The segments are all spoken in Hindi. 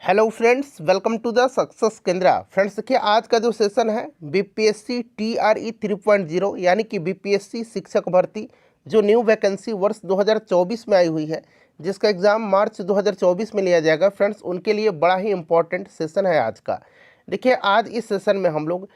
Hello friends, welcome to the success Kendra. Friends देखिए, आज का जो सेशन है बीपीएससी टीआरई 3.0 यानी कि बीपीएससी शिक्षक भर्ती जो न्यू वैकेंसी वर्ष 2024 में आई हुई है, जिसका एग्ज़ाम मार्च 2024 में लिया जाएगा। फ्रेंड्स उनके लिए बड़ा ही इंपॉर्टेंट सेशन है आज का। देखिए, आज इस सेशन में हम लोग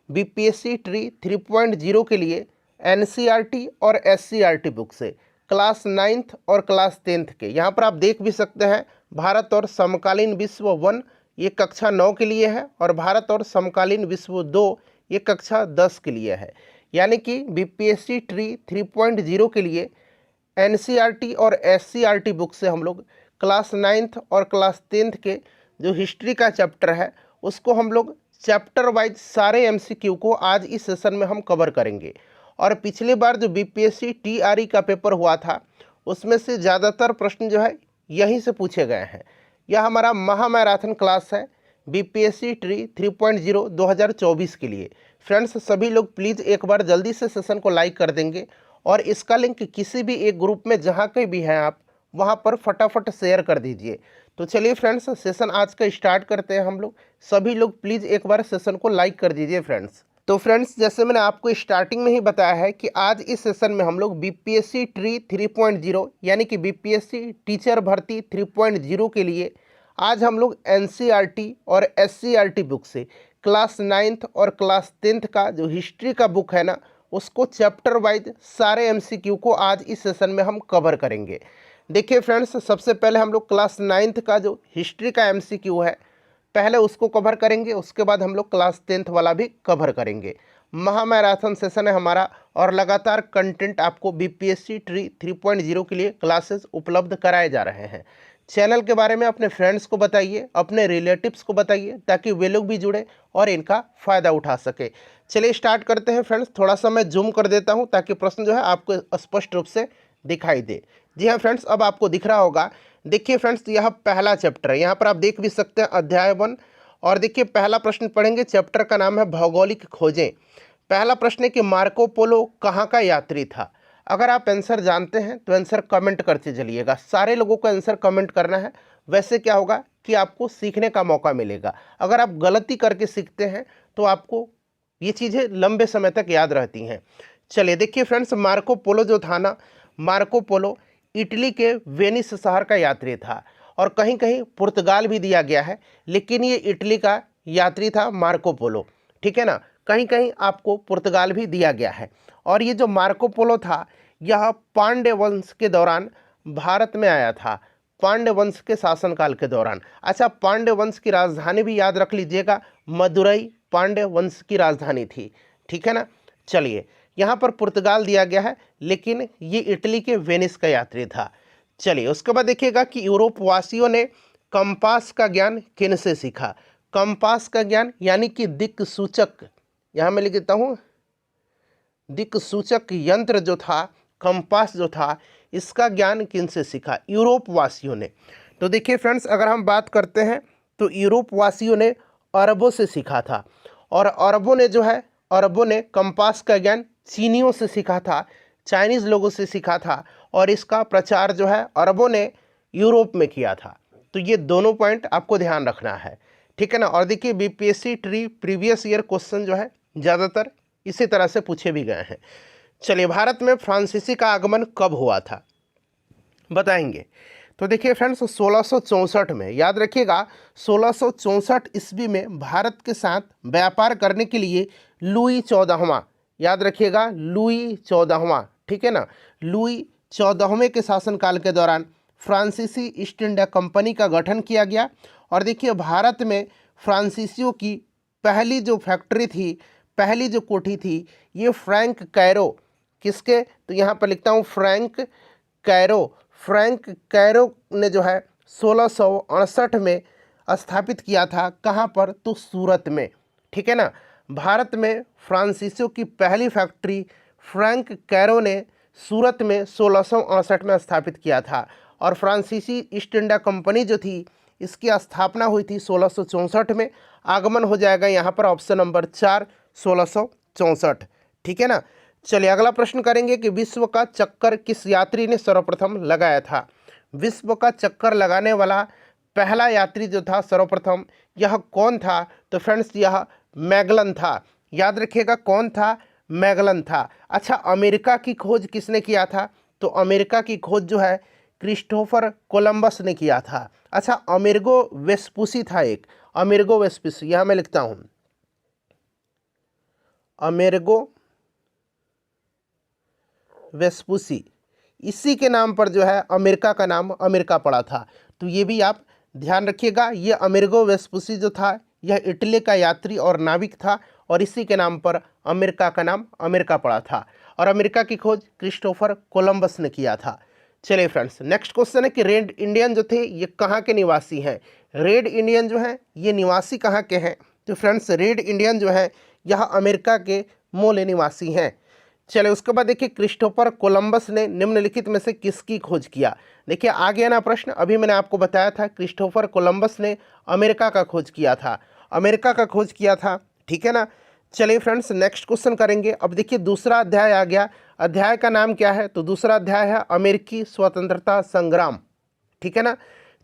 बीपीएससी ट्री 3.0 के लिए एनसीईआरटी और एससीईआरटी बुक से क्लास 9th और क्लास 10th के, यहाँ पर आप देख भी सकते हैं, भारत और समकालीन विश्व 1 ये कक्षा 9 के लिए है और भारत और समकालीन विश्व 2 ये कक्षा 10 के लिए है। यानी कि बीपीएससी ट्री 3.0 के लिए एनसीईआरटी और एससीईआरटी बुक से हम लोग क्लास 9th और क्लास 10th के जो हिस्ट्री का चैप्टर है उसको हम लोग चैप्टर वाइज सारे एमसीक्यू को आज इस सेशन में हम कवर करेंगे। और पिछली बार जो बीपीएससी टीआरई का पेपर हुआ था उसमें से ज़्यादातर प्रश्न जो है यहीं से पूछे गए हैं। यह हमारा महा मैराथन क्लास है बीपीएससी ट्री 3.0 2024 के लिए। फ्रेंड्स सभी लोग प्लीज़ एक बार जल्दी से सेशन को लाइक कर देंगे और इसका लिंक किसी भी एक ग्रुप में जहाँ कहीं भी हैं आप वहाँ पर फटाफट शेयर कर दीजिए। तो चलिए फ्रेंड्स, सेशन आज का स्टार्ट करते हैं हम लोग। सभी लोग प्लीज़ एक बार सेशन को लाइक कर दीजिए फ्रेंड्स। तो फ्रेंड्स, जैसे मैंने आपको स्टार्टिंग में ही बताया है कि आज इस सेशन में हम लोग बीपीएससी ट्री 3.0 यानी कि बीपीएससी टीचर भर्ती 3.0 के लिए आज हम लोग एनसीईआरटी और एससीईआरटी बुक से क्लास 9th और क्लास 10th का जो हिस्ट्री का बुक है ना, उसको चैप्टर वाइज सारे एमसीक्यू को आज इस सेशन में हम कवर करेंगे। देखिए फ्रेंड्स, सबसे पहले हम लोग क्लास 9th का जो हिस्ट्री का एमसीक्यू है पहले उसको कवर करेंगे, उसके बाद हम लोग क्लास 10th वाला भी कवर करेंगे। महा मैराथन सेशन है हमारा और लगातार कंटेंट आपको बीपीएससी ट्री 3.0 के लिए क्लासेस उपलब्ध कराए जा रहे हैं। चैनल के बारे में अपने फ्रेंड्स को बताइए, अपने रिलेटिव्स को बताइए ताकि वे लोग भी जुड़े और इनका फ़ायदा उठा सके। चलिए स्टार्ट करते हैं फ्रेंड्स। थोड़ा सा मैं जूम कर देता हूँ ताकि प्रश्न जो है आपको स्पष्ट रूप से दिखाई दे। जी हाँ फ्रेंड्स, अब आपको दिख रहा होगा। देखिए फ्रेंड्स, यह पहला चैप्टर है, यहाँ पर आप देख भी सकते हैं अध्याय 1। और देखिए पहला प्रश्न पढ़ेंगे, चैप्टर का नाम है भौगोलिक खोजें। पहला प्रश्न है कि मार्को पोलो कहाँ का यात्री था। अगर आप आंसर जानते हैं तो आंसर कमेंट करते चलिएगा, सारे लोगों को आंसर कमेंट करना है। वैसे क्या होगा कि आपको सीखने का मौका मिलेगा। अगर आप गलती करके सीखते हैं तो आपको ये चीज़ें लंबे समय तक याद रहती हैं। चलिए देखिए फ्रेंड्स, मार्को पोलो जो था ना, मार्को पोलो इटली के वेनिस शहर का यात्री था और कहीं कहीं पुर्तगाल भी दिया गया है, लेकिन ये इटली का यात्री था मार्को पोलो, ठीक है ना। कहीं कहीं आपको पुर्तगाल भी दिया गया है। और ये जो मार्को पोलो था यह पांड्य वंश के दौरान भारत में आया था, पांड्य वंश के शासनकाल के दौरान। अच्छा, पांड्य वंश की राजधानी भी याद रख लीजिएगा, मदुरई पांड्य वंश की राजधानी थी, ठीक है ना। चलिए, यहाँ पर पुर्तगाल दिया गया है लेकिन ये इटली के वेनिस का यात्री था। चलिए उसके बाद देखिएगा कि यूरोप वासियों ने कंपास का ज्ञान किन से सीखा। कंपास का ज्ञान यानी कि दिक् सूचक, यहाँ मैं लिख देता हूँ, दिक् सूचक यंत्र जो था, कंपास जो था, इसका ज्ञान किन से सीखा, यूरोप वासियों ने। तो देखिए फ्रेंड्स, अगर हम बात करते हैं तो यूरोप वासियों ने अरबों से सीखा था और अरबों ने जो है, अरबों ने कंपास का ज्ञान चीनियों से सीखा था, चाइनीज़ लोगों से सीखा था और इसका प्रचार जो है अरबों ने यूरोप में किया था। तो ये दोनों पॉइंट आपको ध्यान रखना है, ठीक है ना। और देखिए BPSC tree previous year question जो है ज़्यादातर इसी तरह से पूछे भी गए हैं। चलिए, भारत में फ्रांसीसी का आगमन कब हुआ था बताएंगे। तो देखिए फ्रेंड्स, 1664 में, याद रखिएगा 1664 ईस्वी में भारत के साथ व्यापार करने के लिए लुई 14वां, याद रखिएगा लुई 14वां, ठीक है ना, लुई 14वें के शासनकाल के दौरान फ्रांसीसी ईस्ट इंडिया कंपनी का गठन किया गया। और देखिए भारत में फ्रांसीसियों की पहली जो फैक्ट्री थी, पहली जो कोठी थी, ये फ्रैंक कैरो, किसके, तो यहाँ पर लिखता हूँ फ्रैंक कैरो, फ्रैंक कैरो ने जो है 1668 में स्थापित किया था। कहाँ पर, तो सूरत में, ठीक है ना। भारत में फ्रांसीसियों की पहली फैक्ट्री फ्रैंक कैरो ने सूरत में 1668 में स्थापित किया था। और फ्रांसीसी ईस्ट इंडिया कंपनी जो थी इसकी स्थापना हुई थी 1664 में। आगमन हो जाएगा यहाँ पर ऑप्शन नंबर 4, 1664, ठीक है ना। चलिए अगला प्रश्न करेंगे कि विश्व का चक्कर किस यात्री ने सर्वप्रथम लगाया था। विश्व का चक्कर लगाने वाला पहला यात्री जो था सर्वप्रथम, यह कौन था? तो फ्रेंड्स यह मैगलन था। याद रखिएगा कौन था? मैगलन था। अच्छा, अमेरिका की खोज किसने किया था? तो अमेरिका की खोज जो है क्रिस्टोफर कोलंबस ने किया था। अच्छा, अमेरिगो वेस्पुसी था एक, अमेरिगो वेस्पुसी, यहां मैं लिखता हूं अमेरिगो वेस्पुसी, इसी के नाम पर जो है अमेरिका का नाम अमेरिका पड़ा था। तो ये भी आप ध्यान रखिएगा, ये अमेरिगो वेस्पुसी जो था यह इटली का यात्री और नाविक था और इसी के नाम पर अमेरिका का नाम अमेरिका पड़ा था और अमेरिका की खोज क्रिस्टोफर कोलंबस ने किया था। चलिए फ्रेंड्स, नेक्स्ट क्वेश्चन है कि रेड इंडियन जो थे ये कहाँ के निवासी हैं? रेड इंडियन जो हैं ये निवासी कहाँ के हैं? तो फ्रेंड्स रेड इंडियन जो है यह अमेरिका के मूल निवासी हैं। चले उसके बाद देखिए, क्रिस्टोफर कोलंबस ने निम्नलिखित में से किसकी खोज किया? देखिए आ गया ना प्रश्न, अभी मैंने आपको बताया था क्रिस्टोफर कोलंबस ने अमेरिका का खोज किया था, अमेरिका का खोज किया था, ठीक है ना। चलिए फ्रेंड्स, नेक्स्ट क्वेश्चन करेंगे। अब देखिए दूसरा अध्याय आ गया, अध्याय का नाम क्या है? तो दूसरा अध्याय है अमेरिकी स्वतंत्रता संग्राम, ठीक है ना।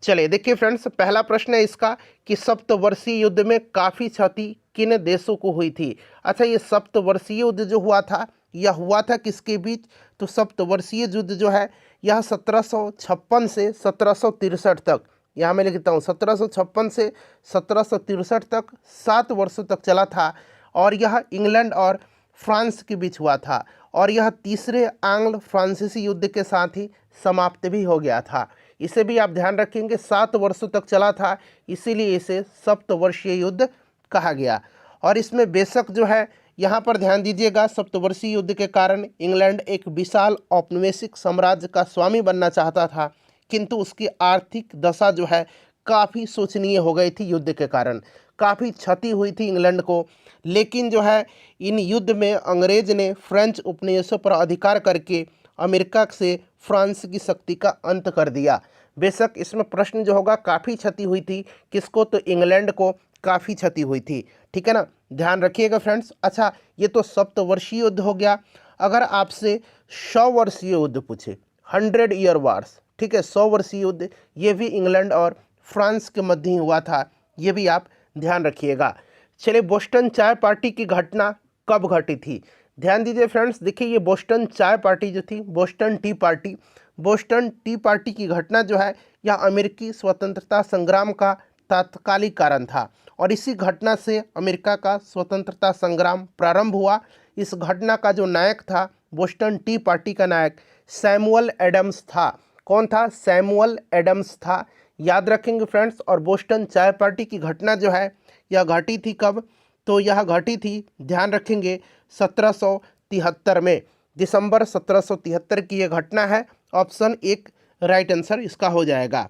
चलिए देखिए फ्रेंड्स, पहला प्रश्न है इसका कि सप्तवर्षीय युद्ध में काफ़ी क्षति किन देशों को हुई थी? अच्छा, ये सप्तवर्षीय युद्ध जो हुआ था यह हुआ था किसके बीच? तो सप्तवर्षीय युद्ध जो है यह 1756 से 1763 तक, यहाँ मैं लिखता हूँ 1756 से 1763 तक 7 वर्षों तक चला था और यह इंग्लैंड और फ्रांस के बीच हुआ था और यह तीसरे आंग्ल फ्रांसीसी युद्ध के साथ ही समाप्त भी हो गया था। इसे भी आप ध्यान रखेंगे, 7 वर्षों तक चला था, इसीलिए इसे सप्तवर्षीय युद्ध कहा गया। और इसमें बेशक जो है यहाँ पर ध्यान दीजिएगा, सप्तवर्षीय युद्ध के कारण इंग्लैंड एक विशाल औपनिवेशिक साम्राज्य का स्वामी बनना चाहता था, किंतु उसकी आर्थिक दशा जो है काफ़ी शोचनीय हो गई थी। युद्ध के कारण काफ़ी क्षति हुई थी इंग्लैंड को, लेकिन जो है इन युद्ध में अंग्रेज ने फ्रेंच उपनिवेशों पर अधिकार करके अमेरिका से फ्रांस की शक्ति का अंत कर दिया। बेशक इसमें प्रश्न जो होगा, काफ़ी क्षति हुई थी किसको? तो इंग्लैंड को काफ़ी क्षति हुई थी, ठीक है ना, ध्यान रखिएगा फ्रेंड्स। अच्छा, ये तो सप्तवर्षीय युद्ध हो गया। अगर आपसे 100 वर्षीय युद्ध पूछे, 100 ईयर वार्स, ठीक है, 100 वर्षीय युद्ध, ये भी इंग्लैंड और फ्रांस के मध्य ही हुआ था, ये भी आप ध्यान रखिएगा। चलिए, बोस्टन चाय पार्टी की घटना कब घटी थी? ध्यान दीजिए फ्रेंड्स, देखिए ये बोस्टन चाय पार्टी जो थी, बोस्टन टी पार्टी की घटना जो है यह अमेरिकी स्वतंत्रता संग्राम का तात्कालिक कारण था और इसी घटना से अमेरिका का स्वतंत्रता संग्राम प्रारंभ हुआ। इस घटना का जो नायक था, बोस्टन टी पार्टी का नायक सैमुअल एडम्स था। कौन था? सैमुअल एडम्स था, याद रखेंगे फ्रेंड्स। और बोस्टन चाय पार्टी की घटना जो है यह घटी थी कब? तो यह घटी थी, ध्यान रखेंगे, 1773 में, दिसंबर 1773 की यह घटना है। ऑप्शन 1 राइट आंसर इसका हो जाएगा।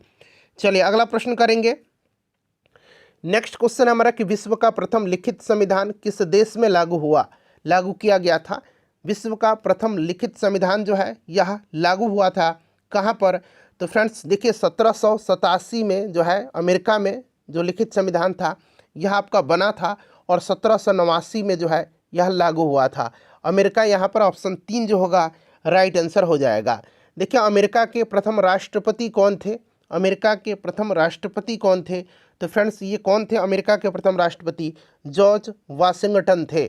चलिए अगला प्रश्न करेंगे। नेक्स्ट क्वेश्चन हमारा कि विश्व का प्रथम लिखित संविधान किस देश में लागू किया गया था? विश्व का प्रथम लिखित संविधान जो है यह लागू हुआ था कहाँ पर? तो फ्रेंड्स देखिए 1787 में जो है अमेरिका में जो लिखित संविधान था यह आपका बना था और 1789 में जो है यह लागू हुआ था। अमेरिका यहाँ पर ऑप्शन 3 जो होगा राइट आंसर हो जाएगा। देखिए अमेरिका के प्रथम राष्ट्रपति कौन थे? अमेरिका के प्रथम राष्ट्रपति कौन थे? तो फ्रेंड्स ये कौन थे अमेरिका के प्रथम राष्ट्रपति? जॉर्ज वाशिंगटन थे।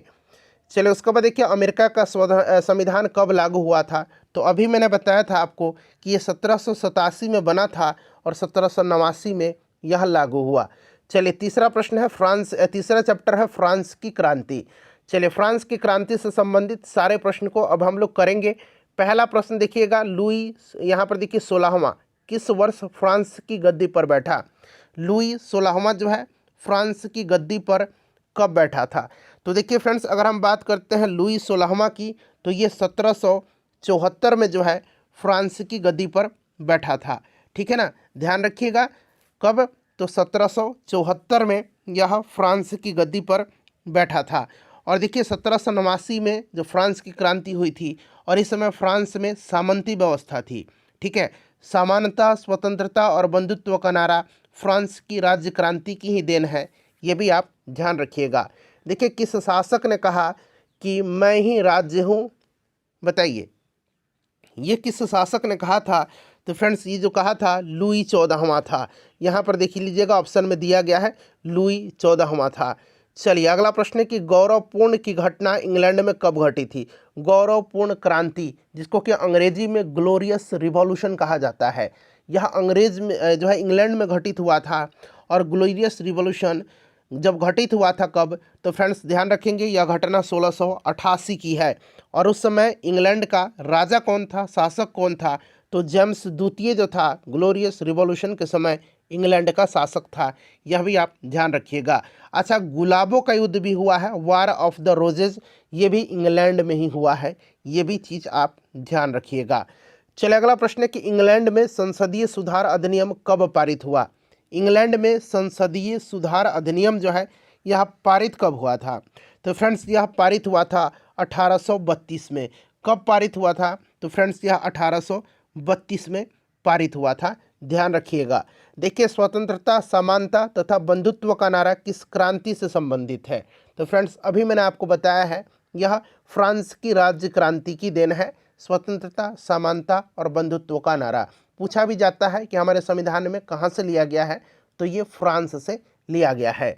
चलिए उसके बाद देखिए अमेरिका का संविधान कब लागू हुआ था? तो अभी मैंने बताया था आपको कि ये 1787 में बना था और 1789 में यह लागू हुआ। चलिए तीसरा प्रश्न है तीसरा चैप्टर है फ्रांस की क्रांति। चलिए फ्रांस की क्रांति से संबंधित सारे प्रश्न को अब हम लोग करेंगे। पहला प्रश्न देखिएगा, लुई यहाँ पर देखिए 16वां किस वर्ष फ्रांस की गद्दी पर बैठा? लुई 16वां जो है फ्रांस की गद्दी पर कब बैठा था? तो देखिए फ्रेंड्स अगर हम बात करते हैं लुई 16वां की तो ये 1774 में जो है फ्रांस की गद्दी पर बैठा था, ठीक है ना, ध्यान रखिएगा। कब? तो 1774 में यह फ्रांस की गद्दी पर बैठा था। और देखिए 1789 में जो फ्रांस की क्रांति हुई थी और इस समय फ्रांस में सामंती व्यवस्था थी, ठीक है। समानता, स्वतंत्रता और बंधुत्व का नारा फ्रांस की राज्य क्रांति की ही देन है, ये भी आप ध्यान रखिएगा। देखिए किस शासक ने कहा कि मैं ही राज्य हूँ? बताइए, ये किस शासक ने कहा था? तो फ्रेंड्स ये जो कहा था लुई 14वां था, यहाँ पर देख लीजिएगा ऑप्शन में दिया गया है लुई 14वां था। चलिए अगला प्रश्न है कि गौरवपूर्ण की घटना इंग्लैंड में कब घटी थी। गौरवपूर्ण क्रांति, जिसको कि अंग्रेजी में ग्लोरियस रिवॉल्यूशन कहा जाता है, यह अंग्रेज में जो है इंग्लैंड में घटित हुआ था। और ग्लोरियस रिवॉल्यूशन जब घटित हुआ था कब, तो फ्रेंड्स ध्यान रखेंगे यह घटना 1688 की है। और उस समय इंग्लैंड का राजा कौन था, शासक कौन था, तो जेम्स द्वितीय जो था ग्लोरियस रिवॉल्यूशन के समय इंग्लैंड का शासक था, यह भी आप ध्यान रखिएगा। अच्छा, गुलाबों का युद्ध भी हुआ है, वार ऑफ द रोजेज, ये भी इंग्लैंड में ही हुआ है, ये भी चीज़ आप ध्यान रखिएगा। चलिए अगला प्रश्न है कि इंग्लैंड में संसदीय सुधार अधिनियम कब पारित हुआ। इंग्लैंड में संसदीय सुधार अधिनियम जो है यह पारित कब हुआ था, तो फ्रेंड्स यह पारित हुआ था 1832 में। कब पारित हुआ था, तो फ्रेंड्स यह 1832 में पारित हुआ था, ध्यान रखिएगा। देखिए स्वतंत्रता, समानता तथा बंधुत्व का नारा किस क्रांति से संबंधित है, तो फ्रेंड्स अभी मैंने आपको बताया है यह फ्रांस की राज्य क्रांति की देन है। स्वतंत्रता, समानता और बंधुत्व का नारा पूछा भी जाता है कि हमारे संविधान में कहाँ से लिया गया है, तो ये फ्रांस से लिया गया है।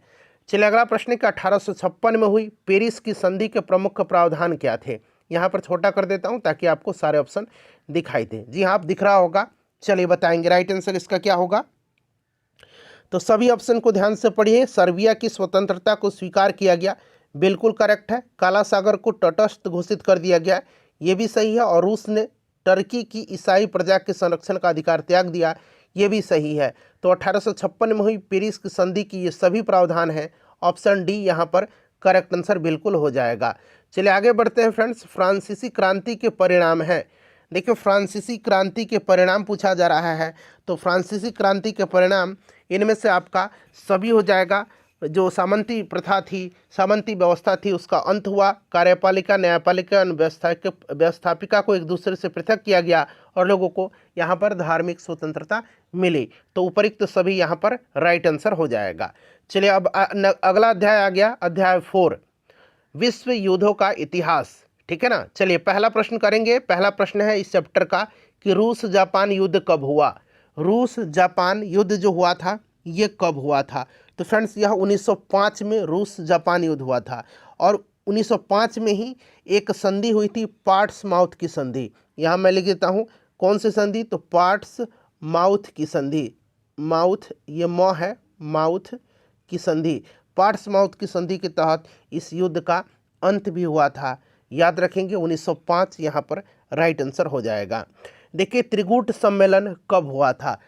चलिए अगला प्रश्न है कि 1856 में हुई पेरिस की संधि के प्रमुख प्रावधान क्या थे। यहाँ पर छोटा कर देता हूँ ताकि आपको सारे ऑप्शन दिखाई दें। जी हाँ, आप दिख रहा होगा, चलिए बताएंगे राइट आंसर इसका क्या होगा। तो सभी ऑप्शन को ध्यान से पढ़िए। सर्बिया की स्वतंत्रता को स्वीकार किया गया, बिल्कुल करेक्ट है। काला सागर को तटस्थ घोषित कर दिया गया, ये भी सही है। और रूस ने टर्की की ईसाई प्रजा के संरक्षण का अधिकार त्याग दिया, ये भी सही है। तो 1856 में हुई पेरिस की संधि की ये सभी प्रावधान हैं। ऑप्शन डी यहाँ पर करेक्ट आंसर बिल्कुल हो जाएगा। चलिए आगे बढ़ते हैं फ्रेंड्स। फ्रांसीसी क्रांति के परिणाम हैं। देखिए फ्रांसीसी क्रांति के परिणाम पूछा जा रहा है, तो फ्रांसीसी क्रांति के परिणाम इनमें से आपका सभी हो जाएगा। जो सामंती प्रथा थी, सामंती व्यवस्था थी, उसका अंत हुआ। कार्यपालिका, न्यायपालिका, व्यवस्थापिका को एक दूसरे से पृथक किया गया और लोगों को यहाँ पर धार्मिक स्वतंत्रता मिली। तो उपरोक्त सभी यहाँ पर राइट आंसर हो जाएगा। चलिए अब अगला अध्याय आ गया, अध्याय 4, विश्व युद्धों का इतिहास। ठीक है ना। चलिए पहला प्रश्न करेंगे। पहला प्रश्न है इस चैप्टर का कि रूस जापान युद्ध कब हुआ। रूस जापान युद्ध जो हुआ था ये कब हुआ था, तो फ्रेंड्स यह 1905 में रूस जापान युद्ध हुआ था। और 1905 में ही एक संधि हुई थी, पार्ट्स माउथ की संधि। यहाँ मैं लिख देता हूँ कौन सी संधि, तो पार्ट्स माउथ की संधि। माउथ ये मौ है, माउथ की संधि, पार्ट्स माउथ की संधि के तहत इस युद्ध का अंत भी हुआ था। याद रखेंगे 1905 यहाँ पर राइट आंसर हो जाएगा। देखिए त्रिकूट सम्मेलन कब हुआ था,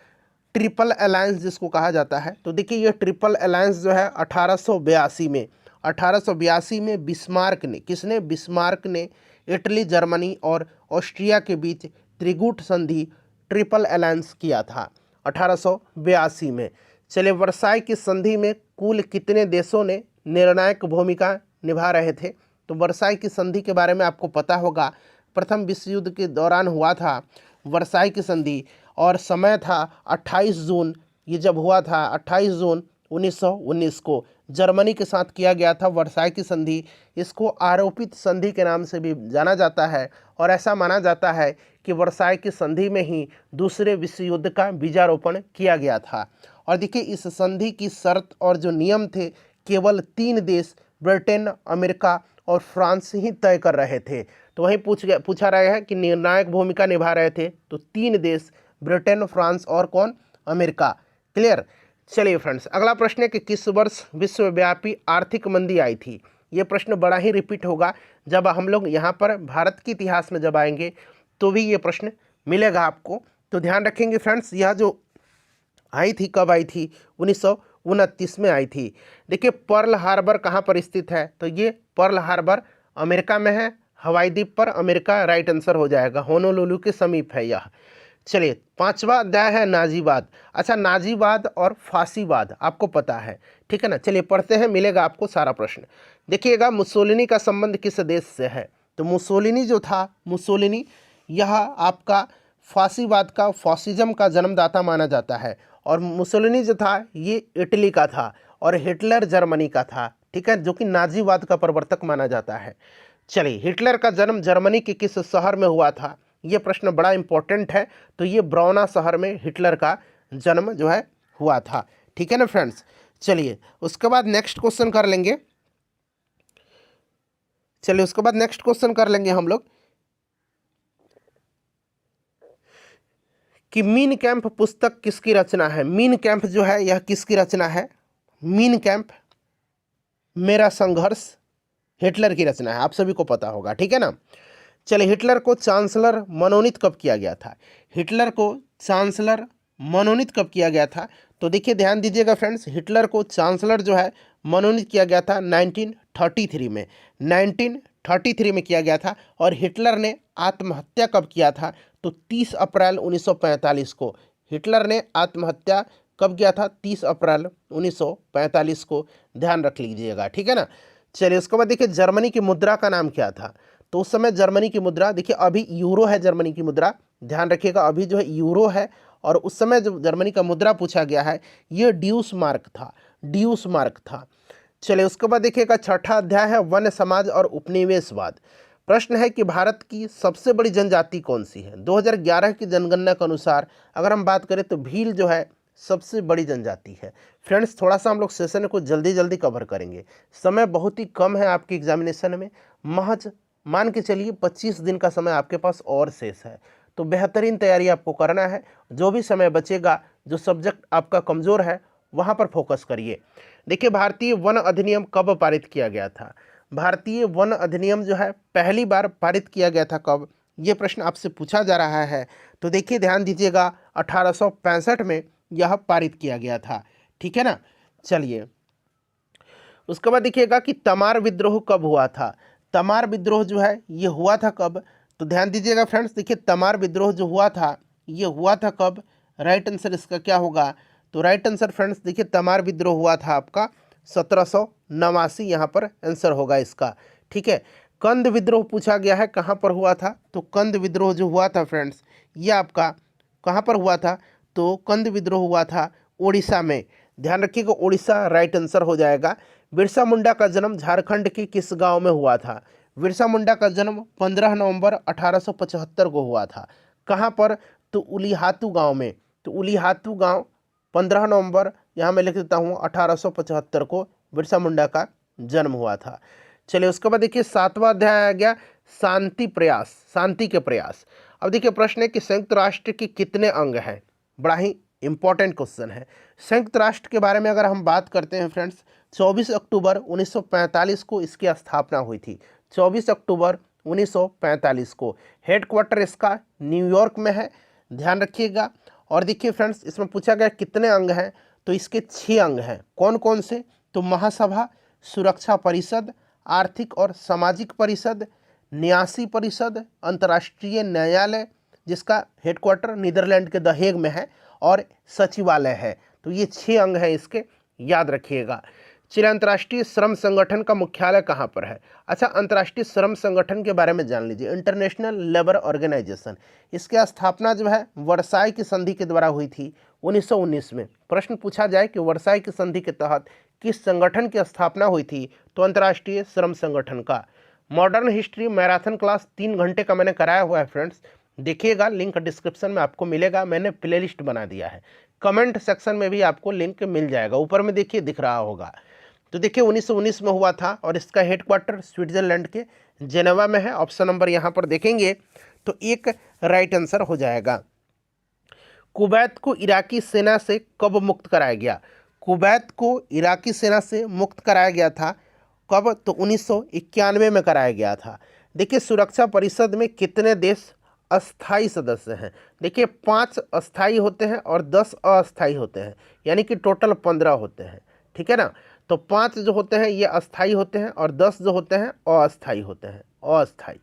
ट्रिपल अलायंस जिसको कहा जाता है। तो देखिए ये ट्रिपल अलायंस जो है 1882 में, 1882 में बिस्मार्क ने, किसने, बिस्मार्क ने इटली, जर्मनी और ऑस्ट्रिया के बीच त्रिकूट संधि, ट्रिपल अलायंस किया था 1882 में। चलिए वर्साई की संधि में कुल कितने देशों ने निर्णायक भूमिका निभा रहे थे, तो वर्साई की संधि के बारे में आपको पता होगा, प्रथम विश्व युद्ध के दौरान हुआ था वर्साई की संधि। और समय था 28 जून, ये जब हुआ था 28 जून 1919 को जर्मनी के साथ किया गया था वर्साई की संधि। इसको आरोपित संधि के नाम से भी जाना जाता है और ऐसा माना जाता है कि वर्साई की संधि में ही दूसरे विश्व युद्ध का बीजारोपण किया गया था। और देखिए इस संधि की शर्त और जो नियम थे केवल 3 देश ब्रिटेन, अमेरिका और फ्रांस ही तय कर रहे थे। तो वहीं पूछा रहा है कि निर्णायक भूमिका निभा रहे थे, तो 3 देश ब्रिटेन, फ्रांस और कौन, अमेरिका। क्लियर। चलिए फ्रेंड्स अगला प्रश्न है कि किस वर्ष विश्वव्यापी आर्थिक मंदी आई थी। ये प्रश्न बड़ा ही रिपीट होगा, जब हम लोग यहाँ पर भारत के इतिहास में जब आएंगे तो भी ये प्रश्न मिलेगा आपको। तो ध्यान रखेंगे फ्रेंड्स, यह जो आई थी कब आई थी, 1929 में आई थी। देखिए पर्ल हार्बर कहाँ पर स्थित है, तो ये पर्ल हार्बर अमेरिका में है, हवाई द्वीप पर, अमेरिका राइट आंसर हो जाएगा, होनोलुलु के समीप है यह। चलिए 5वां अध्याय है नाजीवाद। अच्छा नाजीवाद और फांसीवाद आपको पता है, ठीक है ना। चलिए पढ़ते हैं, मिलेगा आपको सारा प्रश्न। देखिएगा मुसोलिनी का संबंध किस देश से है, तो मुसोलिनी जो था, मुसोलिनी यह आपका फांसीवाद का, फासिज्म का जन्मदाता माना जाता है। और मुसोलिनी जो था ये इटली का था और हिटलर जर्मनी का था, ठीक है, जो कि नाजीवाद का प्रवर्तक माना जाता है। चलिए हिटलर का जन्म जर्मनी के किस शहर में हुआ था, ये प्रश्न बड़ा इंपॉर्टेंट है। तो ये ब्रौना शहर में हिटलर का जन्म जो है हुआ था। ठीक है ना फ्रेंड्स। चलिए उसके बाद नेक्स्ट क्वेश्चन कर लेंगे। हम लोग कि मीन कैंप पुस्तक किसकी रचना है। मीन कैंप जो है यह किसकी रचना है। मीन कैंप मेरा संघर्ष हिटलर की रचना है, आप सभी को पता होगा। ठीक है ना। चलिए हिटलर को चांसलर मनोनीत कब किया गया था। हिटलर को चांसलर मनोनीत कब किया गया था। तो देखिए ध्यान दीजिएगा फ्रेंड्स, हिटलर को चांसलर जो है मनोनीत किया गया था 1933 में। 1933 में किया गया था। और हिटलर ने आत्महत्या कब किया था। तो 30 अप्रैल 1945 को हिटलर ने आत्महत्या कब किया था। 30 अप्रैल 1945 को, ध्यान रख लीजिएगा। ठीक है ना। चलिए उसके बाद देखिए जर्मनी की मुद्रा का नाम क्या था। तो उस समय जर्मनी की मुद्रा, देखिए अभी यूरो है जर्मनी की मुद्रा, ध्यान रखिएगा अभी जो है यूरो है। और उस समय जो जर्मनी का मुद्रा पूछा गया है ये ड्यूस मार्क था, ड्यूस मार्क था। चलिए उसके बाद देखिएगा छठा अध्याय है वन्य समाज और उपनिवेशवाद। प्रश्न है कि भारत की सबसे बड़ी जनजाति कौन सी है। 2011 की जनगणना के अनुसार अगर हम बात करें तो भील जो है सबसे बड़ी जनजाति है। फ्रेंड्स थोड़ा सा हम लोग सेशन को जल्दी जल्दी कवर करेंगे, समय बहुत ही कम है आपके एग्जामिनेशन में, महज मान के चलिए 25 दिन का समय आपके पास और शेष है। तो बेहतरीन तैयारी आपको करना है। जो भी समय बचेगा, जो सब्जेक्ट आपका कमज़ोर है वहाँ पर फोकस करिए। देखिए भारतीय वन अधिनियम कब पारित किया गया था। भारतीय वन अधिनियम जो है पहली बार पारित किया गया था कब, ये प्रश्न आपसे पूछा जा रहा है। तो देखिए ध्यान दीजिएगा 1865 में यह पारित किया गया था। ठीक है ना। चलिए उसके बाद देखिएगा कि तमार विद्रोह कब हुआ था। तमार विद्रोह जो है ये हुआ था कब। तो ध्यान दीजिएगा फ्रेंड्स, देखिए तमार विद्रोह जो हुआ था ये हुआ था कब। राइट आंसर इसका क्या होगा। तो राइट आंसर फ्रेंड्स देखिए तमार विद्रोह हुआ था आपका 1789, यहाँ पर आंसर होगा इसका। ठीक है। कंद विद्रोह पूछा गया है कहाँ पर हुआ था। तो कंद विद्रोह जो हुआ था फ्रेंड्स ये आपका कहाँ पर हुआ था। तो कंद विद्रोह हुआ था उड़ीसा में, ध्यान रखिएगा उड़ीसा राइट आंसर हो जाएगा। बिरसा मुंडा का जन्म झारखंड के किस गांव में हुआ था। बिरसा मुंडा का जन्म 15 नवंबर 1875 को हुआ था। कहाँ पर। तो उलीहातू गांव में। तो उलीहातू गांव 15 नवंबर यहाँ मैं लिख देता हूँ 1875 को बिरसा मुंडा का जन्म हुआ था। चलिए उसके बाद देखिए 7वां अध्याय आ गया शांति प्रयास, शांति के प्रयास। अब देखिए प्रश्न है कि संयुक्त राष्ट्र के कितने अंग हैं। बड़ा ही इंपॉर्टेंट क्वेश्चन है। संयुक्त राष्ट्र के बारे में अगर हम बात करते हैं फ्रेंड्स, 24 अक्टूबर 1945 को इसकी स्थापना हुई थी। 24 अक्टूबर 1945 को। हेडक्वार्टर इसका न्यूयॉर्क में है, ध्यान रखिएगा। और देखिए फ्रेंड्स इसमें पूछा गया कितने अंग हैं। तो इसके 6 अंग हैं। कौन कौन से। तो महासभा, सुरक्षा परिषद, आर्थिक और सामाजिक परिषद, न्यासी परिषद, अंतर्राष्ट्रीय न्यायालय जिसका हेडक्वार्टर नीदरलैंड के द हेग में है, और सचिवालय है। तो ये 6 अंग हैं इसके, याद रखिएगा। चलिए अंतर्राष्ट्रीय श्रम संगठन का मुख्यालय कहाँ पर है। अच्छा अंतर्राष्ट्रीय श्रम संगठन के बारे में जान लीजिए, इंटरनेशनल लेबर ऑर्गेनाइजेशन। इसकी स्थापना जो है वर्साई की संधि के द्वारा हुई थी 1919 में। प्रश्न पूछा जाए कि वर्साई की संधि के तहत किस संगठन की स्थापना हुई थी। तो अंतर्राष्ट्रीय श्रम संगठन का। मॉडर्न हिस्ट्री मैराथन क्लास 3 घंटे का मैंने कराया हुआ है फ्रेंड्स, देखिएगा लिंक डिस्क्रिप्शन में आपको मिलेगा, मैंने प्लेलिस्ट बना दिया है। कमेंट सेक्शन में भी आपको लिंक मिल जाएगा, ऊपर में देखिए दिख रहा होगा। तो देखिए 1919 में हुआ था और इसका हेडक्वार्टर स्विट्जरलैंड के जेनेवा में है। ऑप्शन नंबर यहाँ पर देखेंगे तो एक राइट आंसर हो जाएगा। कुवैत को इराकी सेना से कब मुक्त कराया गया। कुवैत को इराकी सेना से मुक्त कराया गया था कब। तो 1991 में कराया गया था। देखिए सुरक्षा परिषद में कितने देश अस्थाई सदस्य हैं। देखिए 5 अस्थाई होते हैं और 10 अस्थाई होते हैं, यानी कि टोटल 15 होते हैं। ठीक है ना। तो 5 जो होते हैं ये अस्थाई होते हैं और 10 जो होते हैं अस्थाई होते हैं। अस्थाई,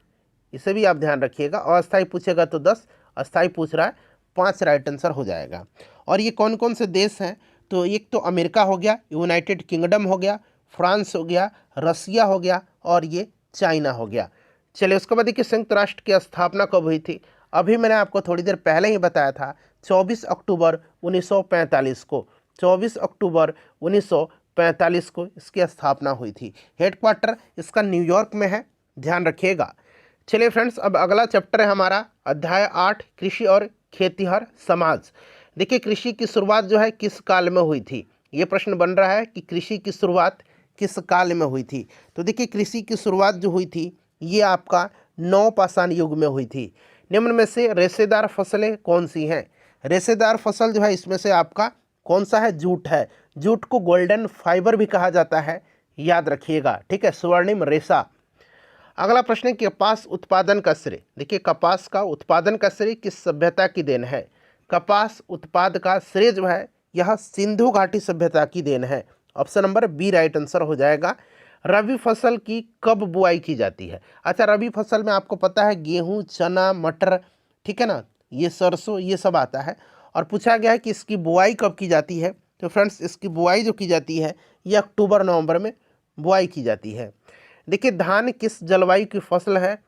इसे भी आप ध्यान रखिएगा। अस्थाई पूछेगा तो 10, अस्थाई पूछ रहा है 5 राइट आंसर हो जाएगा। और ये कौन कौन से देश हैं। तो एक तो अमेरिका हो गया, यूनाइटेड किंगडम हो गया, फ्रांस हो गया, रसिया हो गया और ये चाइना हो गया। चलिए उसके बाद देखिए संयुक्त राष्ट्र की स्थापना कब हुई थी। अभी मैंने आपको थोड़ी देर पहले ही बताया था 24 अक्टूबर 1945 को। 24 अक्टूबर 1945 को इसकी स्थापना हुई थी। हेडक्वार्टर इसका न्यूयॉर्क में है, ध्यान रखिएगा। चलिए फ्रेंड्स, अब अगला चैप्टर है हमारा अध्याय 8 कृषि और खेतिहर समाज। देखिए, कृषि की शुरुआत जो है किस काल में हुई थी, ये प्रश्न बन रहा है कि कृषि की शुरुआत किस काल में हुई थी। तो देखिए, कृषि की शुरुआत जो हुई थी ये आपका नवपाषाण युग में हुई थी। निम्न में से रेशेदार फसलें कौन सी हैं? रेशेदार फसल जो है इसमें से आपका कौन सा है? जूट है। जूट को गोल्डन फाइबर भी कहा जाता है, याद रखिएगा, ठीक है, स्वर्णिम रेशा। अगला प्रश्न है, कपास उत्पादन का श्रेय। देखिए, कपास का उत्पादन का श्रेय किस सभ्यता की देन है? कपास उत्पाद का श्रेय जो है यह सिंधु घाटी सभ्यता की देन है। Option number B right answer हो जाएगा। रबी फसल की कब बुआई की जाती है? अच्छा, रबी फसल में आपको पता है गेहूं, चना, मटर, ठीक है ना, ये सरसों, ये सब आता है। और पूछा गया है कि इसकी बुआई कब की जाती है। तो फ्रेंड्स, इसकी बुआई जो की जाती है ये अक्टूबर नवंबर में बुआई की जाती है। देखिए, धान किस जलवायु की फसल है?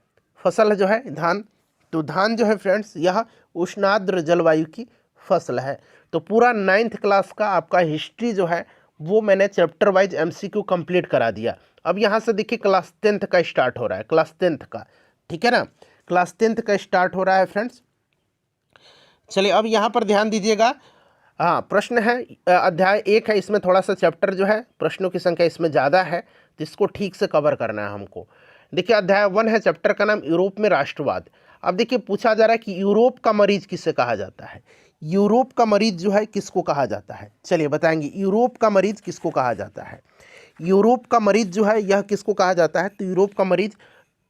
फसल जो है धान, तो धान जो है फ्रेंड्स यह उष्णाद्र जलवायु की फसल है। तो पूरा 9th क्लास का आपका हिस्ट्री जो है वो मैंने चैप्टर वाइज एमसीक्यू कंप्लीट करा दिया। अब यहाँ से देखिए क्लास 10th का स्टार्ट हो रहा है, क्लास 10th का, ठीक है ना, क्लास 10th का स्टार्ट हो रहा है फ्रेंड्स। चलिए, अब यहाँ पर ध्यान दीजिएगा। हाँ, प्रश्न है अध्याय 1 है, इसमें थोड़ा सा चैप्टर जो है प्रश्नों की संख्या इसमें ज़्यादा है, तो इसको ठीक से कवर करना है हमको। देखिए, अध्याय 1 है, चैप्टर का नाम यूरोप में राष्ट्रवाद। अब देखिए, पूछा जा रहा है कि यूरोप का मरीज किसे कहा जाता है? यूरोप का मरीज जो है किसको कहा जाता है? चलिए बताएंगे, यूरोप का मरीज किसको कहा जाता है? यूरोप का मरीज जो है यह किसको कहा जाता है? तो यूरोप का मरीज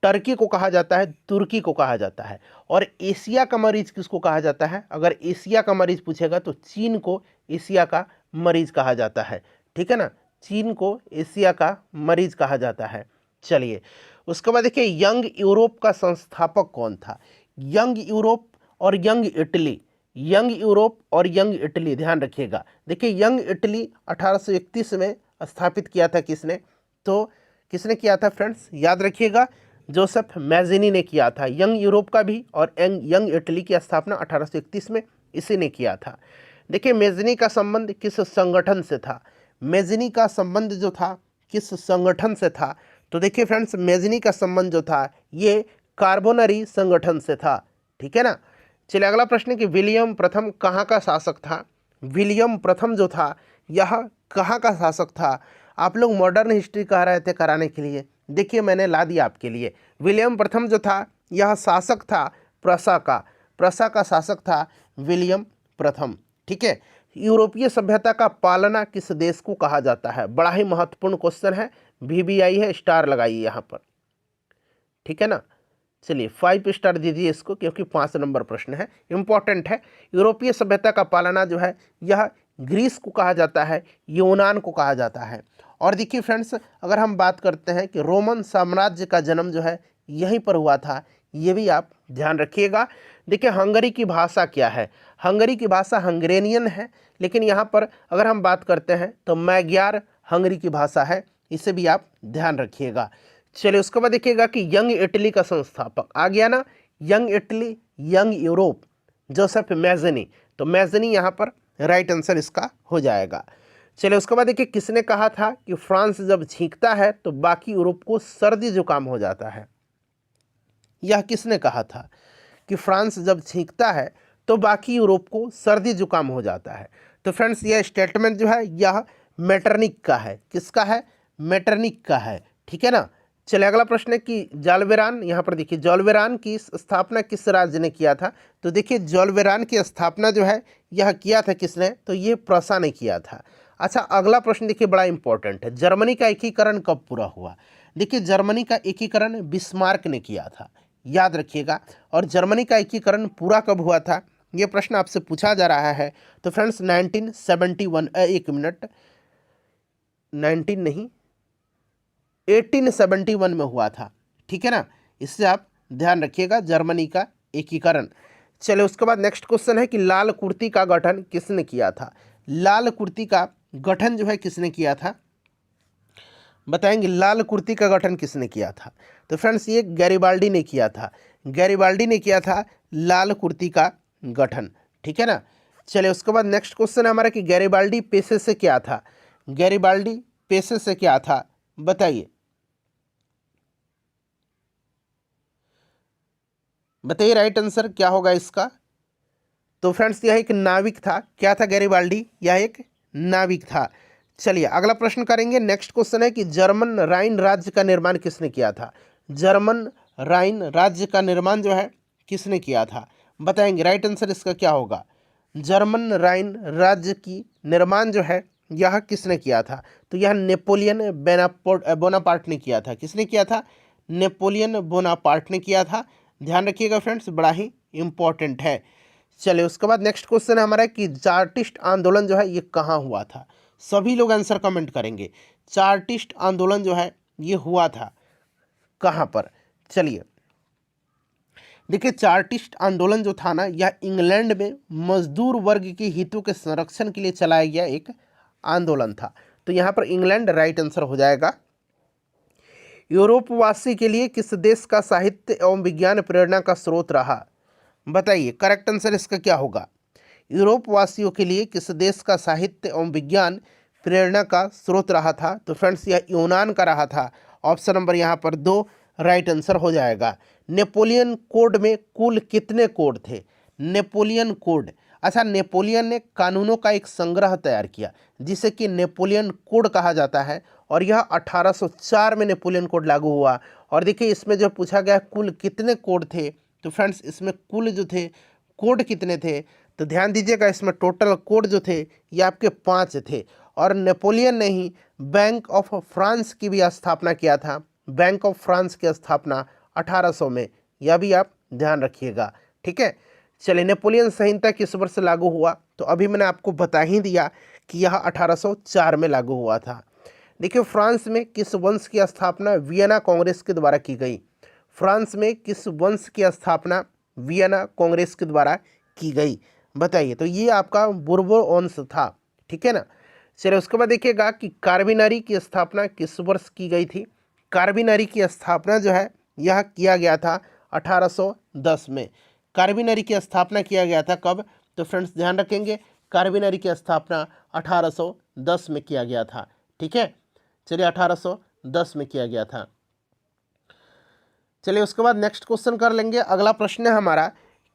टर्की को कहा जाता है, तुर्की को कहा जाता है। और एशिया का मरीज किसको कहा जाता है? अगर एशिया का मरीज पूछेगा तो चीन को एशिया का मरीज कहा जाता है, ठीक है ना, चीन को एशिया का मरीज कहा जाता है। चलिए, उसके बाद देखिए, यंग यूरोप का संस्थापक कौन था? यंग यूरोप और यंग इटली, यंग यूरोप और यंग इटली, ध्यान रखिएगा। देखिए, यंग इटली 1831 में स्थापित किया था किसने? तो किसने किया था फ्रेंड्स? याद रखिएगा, जोसेफ मैज़िनी ने किया था। यंग यूरोप का भी और यंग इटली की स्थापना 1831 में इसी ने किया था। देखिए, मैज़िनी का संबंध किस संगठन से था? मैज़िनी का संबंध जो था किस संगठन से था? तो देखिए फ्रेंड्स, मैज़िनी का संबंध जो था ये कार्बोनरी संगठन से था, ठीक है ना। चलिए, अगला प्रश्न है कि विलियम प्रथम कहाँ का शासक था? विलियम प्रथम जो था यह कहाँ का शासक था? आप लोग मॉडर्न हिस्ट्री कह रहे थे कराने के लिए, देखिए मैंने ला दिया आपके लिए। विलियम प्रथम जो था यह शासक था प्रसा का, प्रसा का शासक था विलियम प्रथम, ठीक है। यूरोपीय सभ्यता का पालना किस देश को कहा जाता है? बड़ा ही महत्वपूर्ण क्वेश्चन है, VBI है, स्टार लगाइए यहाँ पर, ठीक है ना। चलिए 5 स्टार दीजिए इसको, क्योंकि 5 नंबर प्रश्न है, इंपॉर्टेंट है। यूरोपीय सभ्यता का पालना जो है यह ग्रीस को कहा जाता है, यूनान को कहा जाता है। और देखिए फ्रेंड्स, अगर हम बात करते हैं कि रोमन साम्राज्य का जन्म जो है यहीं पर हुआ था, ये भी आप ध्यान रखिएगा। देखिए, हंगरी की भाषा क्या है? हंगरी की भाषा हंगरेनियन है, लेकिन यहाँ पर अगर हम बात करते हैं तो मैग्यार हंगरी की भाषा है, इसे भी आप ध्यान रखिएगा। चलिए, उसके बाद देखिएगा कि यंग इटली का संस्थापक आ गया ना, young Italy, young Europe, Joseph Mazzini. तो मैज़िनी यहाँ पर राइट आंसर इसका हो जाएगा। चलिए, उसके बाद देखिए, किसने कहा था कि फ्रांस जब छींकता है तो बाकी यूरोप को सर्दी जुकाम हो जाता है? यह किसने कहा था कि फ्रांस जब छींकता है तो बाकी यूरोप को सर्दी जुकाम हो जाता है? तो फ्रेंड्स, यह स्टेटमेंट जो है यह मेटरनिक का है। किसका है? मेटरनिक का है, ठीक है ना। चलिए, अगला प्रश्न है कि जॉलवेरान, यहाँ पर देखिए जॉलवेरान की स्थापना किस राज्य ने किया था? तो देखिए, जॉलवेरान की स्थापना जो है यह किया था किसने? तो ये प्रसा ने किया था। अच्छा, अगला प्रश्न देखिए बड़ा इंपॉर्टेंट है, जर्मनी का एकीकरण कब पूरा हुआ? देखिए, जर्मनी का एकीकरण बिस्मार्क ने किया था, याद रखिएगा। और जर्मनी का एकीकरण पूरा कब हुआ था, ये प्रश्न आपसे पूछा जा रहा है। तो फ्रेंड्स 1971, एक मिनट, 19 नहीं, 1871 में हुआ था, ठीक है ना, इससे आप ध्यान रखिएगा जर्मनी का एकीकरण। चलिए, उसके बाद नेक्स्ट क्वेश्चन है कि लाल कुर्ती का गठन किसने किया था? लाल कुर्ती का गठन जो है किसने किया था? बताएंगे, लाल कुर्ती का गठन किसने किया था? तो फ्रेंड्स, ये गैरिबाल्डी ने किया था, गैरिबाल्डी ने किया था लाल कुर्ती का गठन, ठीक है ना। चलिए, उसके बाद नेक्स्ट क्वेश्चन है हमारा कि गैरिबाल्डी पेशे से क्या था? गैरिबाल्डी पेशे से क्या था, बताइए। बताइए राइट आंसर क्या होगा इसका। तो फ्रेंड्स यह एक नाविक था। क्या था गैरिबाल्डी? यह एक नाविक था। चलिए अगला प्रश्न करेंगे। नेक्स्ट क्वेश्चन है कि जर्मन राइन राज्य का निर्माण किसने किया था? जर्मन राइन राज्य का निर्माण जो है किसने किया था? बताएंगे राइट आंसर इसका क्या होगा। जर्मन राइन राज्य की निर्माण जो है यह किसने किया था? तो यह नेपोलियन बोनापार्ट ने किया था। किसने किया था? नेपोलियन बोनापार्ट ने किया था। ध्यान रखिएगा फ्रेंड्स, बड़ा ही इंपॉर्टेंट है। चलिए उसके बाद नेक्स्ट क्वेश्चन है हमारा कि चार्टिस्ट आंदोलन जो है ये कहाँ हुआ था? सभी लोग आंसर कमेंट करेंगे। चार्टिस्ट आंदोलन जो है ये हुआ था कहाँ पर? चलिए देखिए, चार्टिस्ट आंदोलन जो था ना, यह इंग्लैंड में मजदूर वर्ग के हितों के संरक्षण के लिए चलाया गया एक आंदोलन था। तो यहाँ पर इंग्लैंड राइट आंसर हो जाएगा। यूरोपवासी के लिए किस देश का साहित्य एवं विज्ञान प्रेरणा का स्रोत रहा? बताइए करेक्ट आंसर इसका क्या होगा। यूरोपवासियों के लिए किस देश का साहित्य एवं विज्ञान प्रेरणा का स्रोत रहा था? तो फ्रेंड्स यह यूनान का रहा था। ऑप्शन नंबर यहाँ पर 2 राइट आंसर हो जाएगा। नेपोलियन कोड में कुल कितने कोड थे? नेपोलियन कोड, अच्छा, नेपोलियन ने कानूनों का एक संग्रह तैयार किया जिसे कि नेपोलियन कोड कहा जाता है, और यह 1804 में नेपोलियन कोड लागू हुआ। और देखिए इसमें जो पूछा गया कुल कितने कोड थे, तो फ्रेंड्स इसमें कुल जो थे कोड कितने थे, तो ध्यान दीजिएगा इसमें टोटल कोड जो थे ये आपके 5 थे। और नेपोलियन ने ही बैंक ऑफ फ्रांस की भी स्थापना किया था। बैंक ऑफ फ्रांस की स्थापना 1800 में, यह भी आप ध्यान रखिएगा, ठीक है। चलिए नेपोलियन संहिता किस वर्ष लागू हुआ? तो अभी मैंने आपको बता ही दिया कि यह 1804 में लागू हुआ था। देखिए फ्रांस में किस वंश की स्थापना वियना कांग्रेस के द्वारा की गई? फ्रांस में किस वंश की स्थापना वियना कांग्रेस के द्वारा की गई? बताइए। तो ये आपका बुर्बो वंश था, ठीक है ना। चलिए उसके बाद देखिएगा कि कार्बिनरी की स्थापना किस वर्ष की गई थी? कार्बिनरी की स्थापना जो है यह किया गया था 1810 में। कार्बिनरी की स्थापना किया गया था कब? तो फ्रेंड्स ध्यान रखेंगे, कार्बिनरी की स्थापना 1810 में किया गया था, ठीक है। चलिए 1810 में किया गया था। चलिए उसके बाद नेक्स्ट क्वेश्चन कर लेंगे। अगला प्रश्न है हमारा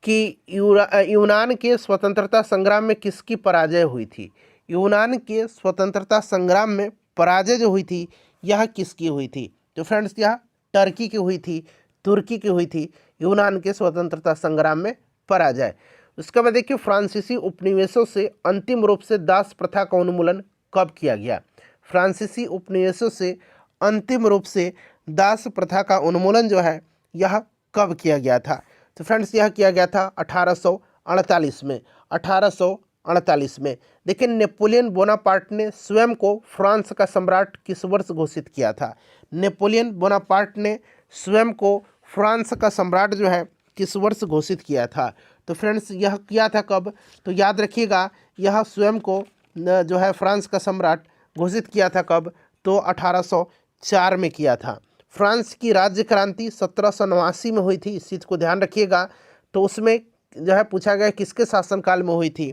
कि यूनान के स्वतंत्रता संग्राम में किसकी पराजय हुई थी? यूनान के स्वतंत्रता संग्राम में पराजय जो हुई थी यह किसकी हुई थी? तो फ्रेंड्स यह टर्की की हुई थी, तुर्की की हुई थी यूनान के स्वतंत्रता संग्राम में पराजय। उसके बाद देखिए फ्रांसीसी उपनिवेशों से अंतिम रूप से दास प्रथा का उन्मूलन कब किया गया? फ्रांसीसी उपनिवेशों से अंतिम रूप से दास प्रथा का उन्मूलन जो है यह कब किया गया था? तो फ्रेंड्स यह किया गया था 1848 में। 1848 में। देखिए नेपोलियन बोनापार्ट ने स्वयं को फ्रांस का सम्राट किस वर्ष घोषित किया था? नेपोलियन बोनापार्ट ने स्वयं को फ्रांस का सम्राट जो है किस वर्ष घोषित किया था? तो फ्रेंड्स यह किया था कब? तो याद रखिएगा यह स्वयं को जो है फ्रांस का सम्राट घोषित किया था कब? तो 1804 में किया था। फ्रांस की राज्य क्रांति 1789 में हुई थी, इस चीज़ को ध्यान रखिएगा। तो उसमें जो है पूछा गया किसके शासनकाल में हुई थी?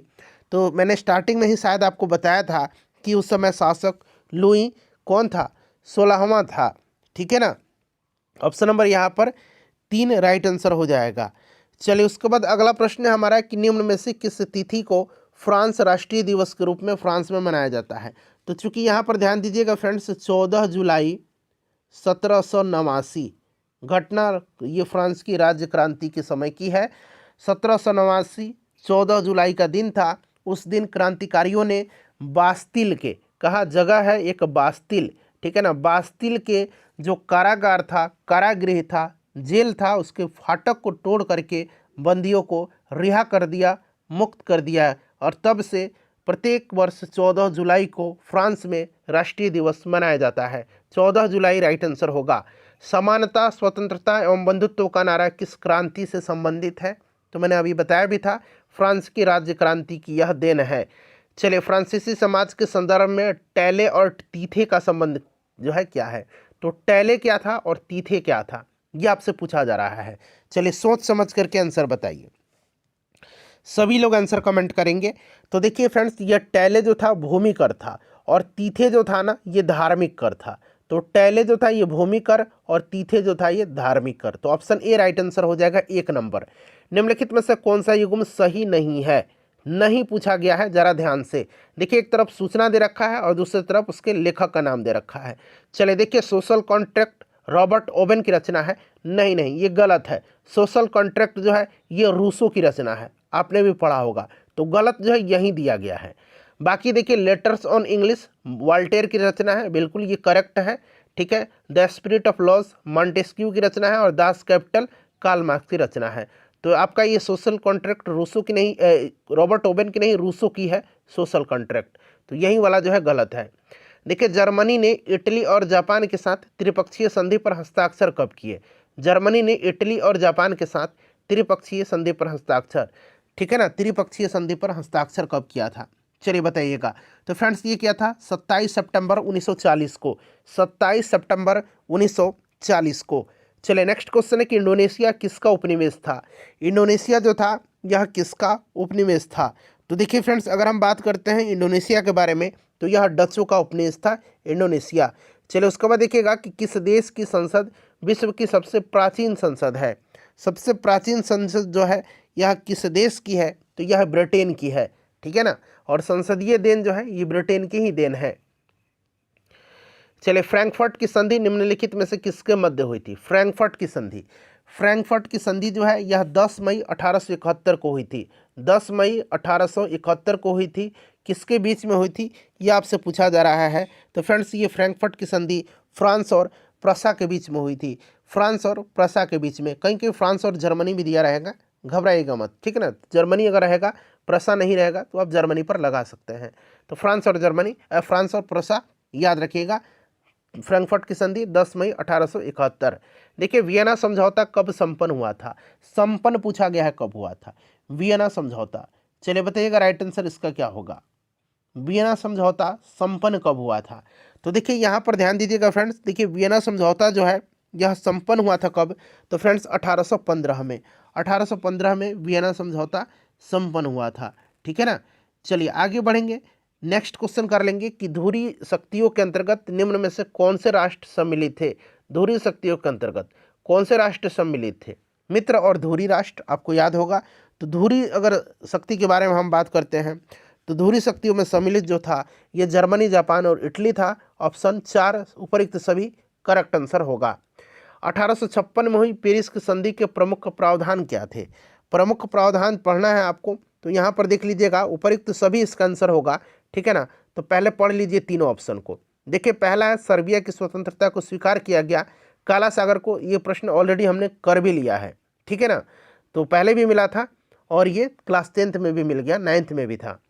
तो मैंने स्टार्टिंग में ही शायद आपको बताया था कि उस समय शासक लुई कौन था? 16वां था, ठीक है ना। ऑप्शन नंबर यहाँ पर 3 राइट आंसर हो जाएगा। चलिए उसके बाद अगला प्रश्न है हमारा कि निम्न में से किस तिथि को फ्रांस राष्ट्रीय दिवस के रूप में फ्रांस में मनाया जाता है? तो चूंकि यहाँ पर ध्यान दीजिएगा फ्रेंड्स 14 जुलाई 1789 घटना ये फ्रांस की राज्य क्रांति के समय की है। 1789 14 जुलाई का दिन था। उस दिन क्रांतिकारियों ने बास्तिल के, कहा जगह है एक बास्तिल, ठीक है ना, बास्तिल के जो कारागार था, कारागृह था, जेल था, उसके फाटक को तोड़ करके बंदियों को रिहा कर दिया, मुक्त कर दिया। और तब से प्रत्येक वर्ष 14 जुलाई को फ्रांस में राष्ट्रीय दिवस मनाया जाता है। 14 जुलाई राइट आंसर होगा। समानता, स्वतंत्रता एवं बंधुत्व का नारा किस क्रांति से संबंधित है? तो मैंने अभी बताया भी था, फ्रांस की राज्य क्रांति की यह देन है। चलिए फ्रांसीसी समाज के संदर्भ में टैले और तीथे का संबंध जो है क्या है? तो टैले क्या था और तीथे क्या था, ये आपसे पूछा जा रहा है। चलिए सोच समझ करके आंसर बताइए। सभी लोग आंसर कमेंट करेंगे। तो देखिए फ्रेंड्स, यह टैले जो था भूमि कर था और तीथे जो था ना ये धार्मिक कर था। तो टैले जो था ये भूमि कर और तीथे जो था ये धार्मिक कर। तो ऑप्शन ए राइट आंसर हो जाएगा 1 नंबर। निम्नलिखित में से कौन सा युग्म सही नहीं है, नहीं पूछा गया है, जरा ध्यान से देखिए। एक तरफ सूचना दे रखा है और दूसरी तरफ उसके लेखक का नाम दे रखा है। चलिए देखिए, सोशल कॉन्ट्रैक्ट रॉबर्ट ओवेन की रचना है, नहीं नहीं ये गलत है। सोशल कॉन्ट्रैक्ट जो है ये रूसो की रचना है, आपने भी पढ़ा होगा, तो गलत जो है यहीं दिया गया है। बाकी देखिए, लेटर्स ऑन इंग्लिश वॉल्टेयर की रचना है, बिल्कुल ये करेक्ट है, ठीक है। The spirit of laws Montesquieu की रचना है और दास कैपिटल कार्ल मार्क्स की रचना है। तो आपका ये सोशल कॉन्ट्रैक्ट रूसो की नहीं, रॉबर्ट ओवेन की नहीं, रूसो की है सोशल कॉन्ट्रैक्ट, तो यही वाला जो है गलत है। देखिए, जर्मनी ने इटली और जापान के साथ त्रिपक्षीय संधि पर हस्ताक्षर कब किए? जर्मनी ने इटली और जापान के साथ त्रिपक्षीय संधि पर हस्ताक्षर, ठीक है ना, त्रिपक्षीय संधि पर हस्ताक्षर कब किया था? चलिए बताइएगा। तो फ्रेंड्स ये क्या था? 27 सितंबर 1940 को, 27 सितंबर 1940 को। चलिए नेक्स्ट क्वेश्चन है कि इंडोनेशिया किसका उपनिवेश था? इंडोनेशिया जो था यह किसका उपनिवेश था? तो देखिए फ्रेंड्स, अगर हम बात करते हैं इंडोनेशिया के बारे में तो यह डचों का उपनिवेश था इंडोनेशिया। चलिए उसके बाद देखिएगा कि किस देश की संसद विश्व की सबसे प्राचीन संसद है? सबसे प्राचीन संसद जो है यह किस देश की है? तो यह ब्रिटेन की है, ठीक है ना। और संसदीय देन जो है ये ब्रिटेन की ही देन है। चलिए, फ्रैंकफर्ट की संधि निम्नलिखित में से किसके मध्य हुई थी? फ्रैंकफर्ट की संधि, फ्रैंकफर्ट की संधि जो है यह 10 मई 1871 को हुई थी। 10 मई 1871 को हुई थी। किसके बीच में हुई थी ये आपसे पूछा जा रहा है। तो फ्रेंड्स ये फ्रैंकफर्ट की संधि फ्रांस और प्रसा के बीच में हुई थी। फ्रांस और प्रसा के बीच में, कहीं कहीं फ्रांस और जर्मनी भी दिया रहेगा, घबराइएगा मत, ठीक है ना। जर्मनी अगर रहेगा, प्रसा नहीं रहेगा तो आप जर्मनी पर लगा सकते हैं। तो फ्रांस और जर्मनी, फ्रांस और प्रसा याद रखिएगा। फ्रैंकफर्ट की संधि 10 मई 1871। देखिए, वियना समझौता कब संपन्न हुआ था? संपन्न पूछा गया है कब हुआ था वियना समझौता। चलिए बताइएगा राइट आंसर इसका क्या होगा? वियना समझौता संपन्न कब हुआ था? तो देखिए यहाँ पर ध्यान दीजिएगा फ्रेंड्स, देखिए वियना समझौता जो है यह संपन्न हुआ था कब? तो फ्रेंड्स 1815 में, 1815 में वियना समझौता संपन्न हुआ था, ठीक है ना। चलिए आगे बढ़ेंगे, नेक्स्ट क्वेश्चन कर लेंगे कि धुरी शक्तियों के अंतर्गत निम्न में से कौन से राष्ट्र सम्मिलित थे? धुरी शक्तियों के अंतर्गत कौन से राष्ट्र सम्मिलित थे? मित्र और धुरी राष्ट्र आपको याद होगा। तो धुरी अगर शक्ति के बारे में हम बात करते हैं तो धुरी शक्तियों में सम्मिलित जो था ये जर्मनी, जापान और इटली था। ऑप्शन 4 उपरिक्त सभी करेक्ट आंसर होगा। 1856 में हुई पेरिस की संधि के प्रमुख प्रावधान क्या थे? प्रमुख प्रावधान पढ़ना है आपको, तो यहाँ पर देख लीजिएगा, उपरिक्त सभी इसका आंसर होगा, ठीक है ना। तो पहले पढ़ लीजिए तीनों ऑप्शन को। देखिए, पहला है सर्बिया की स्वतंत्रता को स्वीकार किया गया। काला सागर को, ये प्रश्न ऑलरेडी हमने कर भी लिया है, ठीक है ना। तो पहले भी मिला था और ये क्लास 10th में भी मिल गया, 9th में भी था।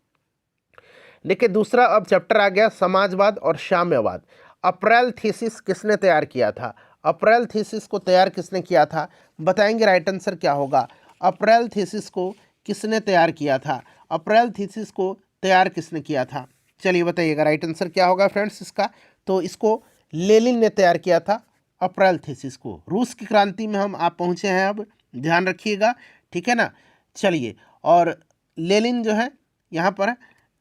देखिए दूसरा अब चैप्टर आ गया समाजवाद और साम्यवाद। अप्रैल थीसिस किसने तैयार किया था? अप्रैल थीसिस को तैयार किसने किया था? बताएंगे राइट आंसर क्या होगा? अप्रैल थीसिस को किसने तैयार किया था? अप्रैल थीसिस को तैयार किसने किया था? चलिए बताइएगा राइट आंसर क्या होगा फ्रेंड्स इसका? तो इसको लेनिन ने तैयार किया था, अप्रैल थीसिस को। रूस की क्रांति में हम आप पहुँचे हैं, अब ध्यान रखिएगा, ठीक है ना। चलिए, और लेनिन जो है यहाँ पर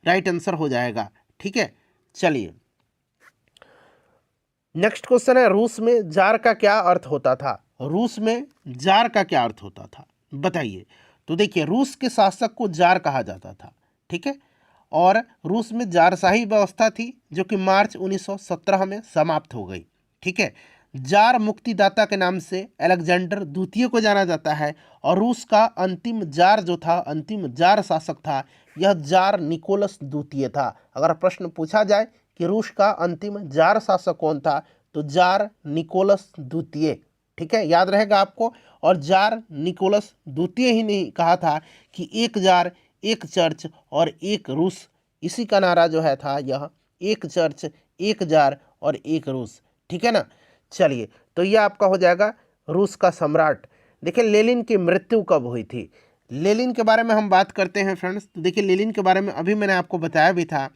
राइट आंसर हो जाएगा, ठीक है। चलिए नेक्स्ट क्वेश्चन है, रूस में जार का क्या अर्थ होता था? रूस में जार का क्या अर्थ होता था बताइए। तो देखिए, रूस के शासक को जार कहा जाता था, ठीक है। और रूस में जारशाही व्यवस्था थी जो कि मार्च 1917 में समाप्त हो गई, ठीक है। जार मुक्तिदाता के नाम से अलेक्जेंडर द्वितीय को जाना जाता है। और रूस का अंतिम जार जो था, अंतिम जार शासक था, यह जार निकोलस द्वितीय था। अगर प्रश्न पूछा जाए कि रूस का अंतिम जार शासक कौन था, तो जार निकोलस द्वितीय, ठीक है, याद रहेगा आपको। और जार निकोलस द्वितीय ही नहीं कहा था कि एक जार, एक चर्च और एक रूस, इसी का नारा जो है था यह, एक चर्च, एक जार और एक रूस, ठीक है ना। चलिए, तो यह आपका हो जाएगा रूस का सम्राट। देखिए, लेनिन की मृत्यु कब हुई थी? लेनिन के बारे में हम बात करते हैं फ्रेंड्स। तो देखिए, लेनिन के बारे में अभी मैंने आपको बताया भी था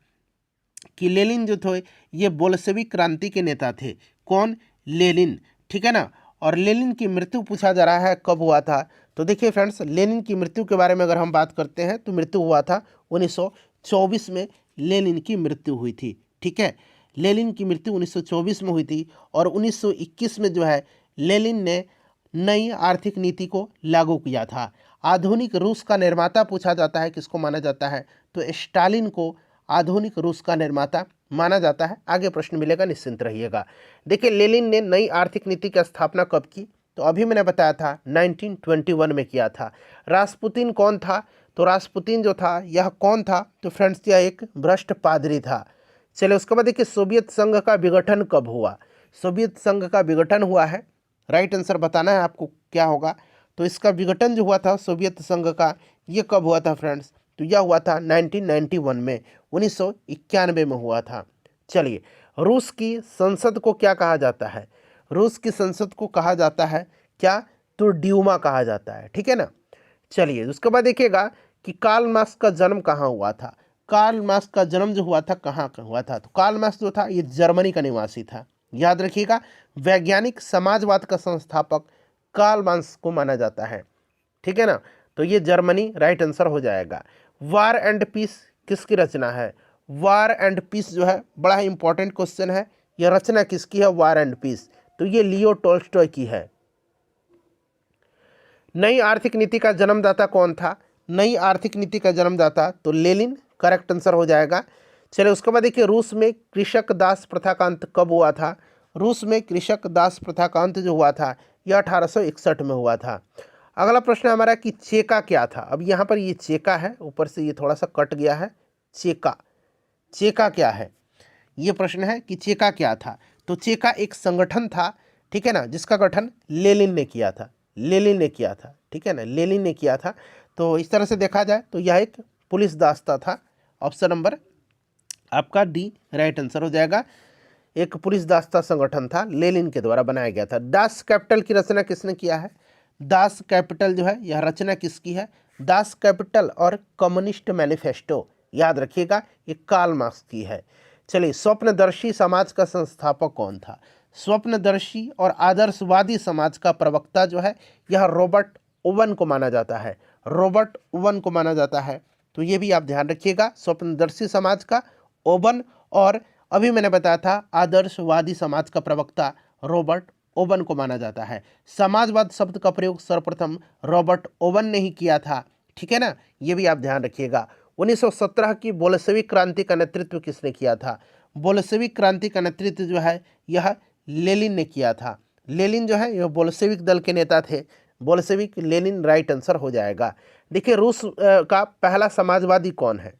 कि लेनिन जो थे ये बोल्शेविक क्रांति के नेता थे। कौन? लेनिन, ठीक है ना। और लेनिन की मृत्यु पूछा जा रहा है कब हुआ था? तो देखिए फ्रेंड्स, लेनिन की मृत्यु के बारे में अगर हम बात करते हैं तो मृत्यु हुआ था 1924 में लेनिन की मृत्यु हुई थी, ठीक है। लेनिन की मृत्यु 1924 में हुई थी और 1921 में जो है लेनिन ने नई आर्थिक नीति को लागू किया था। आधुनिक रूस का निर्माता पूछा जाता है, किसको माना जाता है? तो स्टालिन को आधुनिक रूस का निर्माता माना जाता है। आगे प्रश्न मिलेगा, निश्चिंत रहिएगा। देखिए, लेनिन ने नई आर्थिक नीति की स्थापना कब की? तो अभी मैंने बताया था 1921 में किया था। रास्पुतिन कौन था? तो रास्पुतिन जो था यह कौन था? तो फ्रेंड्स यह एक भ्रष्ट पादरी था। चलिए, उसके बाद देखिए सोवियत संघ का विघटन कब हुआ? सोवियत संघ का विघटन हुआ है, राइट आंसर बताना है आपको क्या होगा। तो इसका विघटन जो हुआ था सोवियत संघ का, ये कब हुआ था फ्रेंड्स? तो यह हुआ था 1991 में, 1991 में हुआ था। चलिए, रूस की संसद को क्या कहा जाता है? रूस की संसद को कहा जाता है क्या? तो ड्यूमा कहा जाता है, ठीक है ना। चलिए, उसके बाद देखिएगा कि कार्ल मार्क्स का जन्म कहाँ हुआ था। कार्ल मार्क्स का जन्म जो हुआ था कहाँ हुआ था? तो कार्ल मार्क्स जो था ये जर्मनी का निवासी था। याद रखिएगा, वैज्ञानिक समाजवाद का संस्थापक कार्ल मार्क्स को माना जाता है, ठीक है ना। तो ये जर्मनी राइट आंसर हो जाएगा। वार एंड पीस किसकी रचना है? वार एंड पीस जो है बड़ा ही इंपॉर्टेंट क्वेश्चन है। यह रचना किसकी है वार एंड पीस? तो ये लियो टोल्स्टॉय की है। नई आर्थिक नीति का जन्मदाता कौन था? नई आर्थिक नीति का जन्मदाता तो लेनिन, करेक्ट आंसर हो जाएगा। चलिए, उसके बाद देखिए रूस में कृषक दास प्रथा का अंत कब हुआ था? रूस में कृषक दास प्रथा का अंत जो हुआ था यह 1861 में हुआ था। अगला प्रश्न हमारा कि चेका क्या था? अब यहाँ पर ये चेका है, ऊपर से ये थोड़ा सा कट गया है। चेका, चेका क्या है? ये प्रश्न है कि चेका क्या था। तो चेका एक संगठन था, ठीक है ना, जिसका गठन लेनिन ने किया था। लेनिन ने किया था, ठीक है ना, लेनिन ने किया था। तो इस तरह से देखा जाए तो यह एक पुलिस दास्ता था। ऑप्शन नंबर आपका डी राइट आंसर हो जाएगा। एक पुलिस दास्ता संगठन था, लेनिन के द्वारा बनाया गया था। दास कैपिटल की रचना किसने किया है? दास कैपिटल जो है यह रचना किसकी है? दास कैपिटल और कम्युनिस्ट मैनिफेस्टो, याद रखिएगा, ये कार्ल मार्क्स की है। चलिए, स्वप्नदर्शी समाज का संस्थापक कौन था? स्वप्नदर्शी और आदर्शवादी समाज का प्रवक्ता जो है यह रॉबर्ट ओवन को माना जाता है। रॉबर्ट ओवन को माना जाता है। तो ये भी आप ध्यान रखिएगा, स्वप्नदर्शी समाज का ओवन, और अभी मैंने बताया था आदर्शवादी समाज का प्रवक्ता रॉबर्ट ओवन को माना जाता है। समाजवाद शब्द का प्रयोग सर्वप्रथम रॉबर्ट ओवन ने ही किया था, ठीक है ना, ये भी आप ध्यान रखिएगा। 1917 की बोल्शेविक क्रांति का नेतृत्व किसने किया था? बोल्शेविक क्रांति का नेतृत्व जो है यह लेनिन ने किया था। लेनिन जो है यह बोल्शेविक दल के नेता थे। बोल्शेविक, लेनिन राइट आंसर हो जाएगा। देखिए, रूस का पहला समाजवादी कौन है?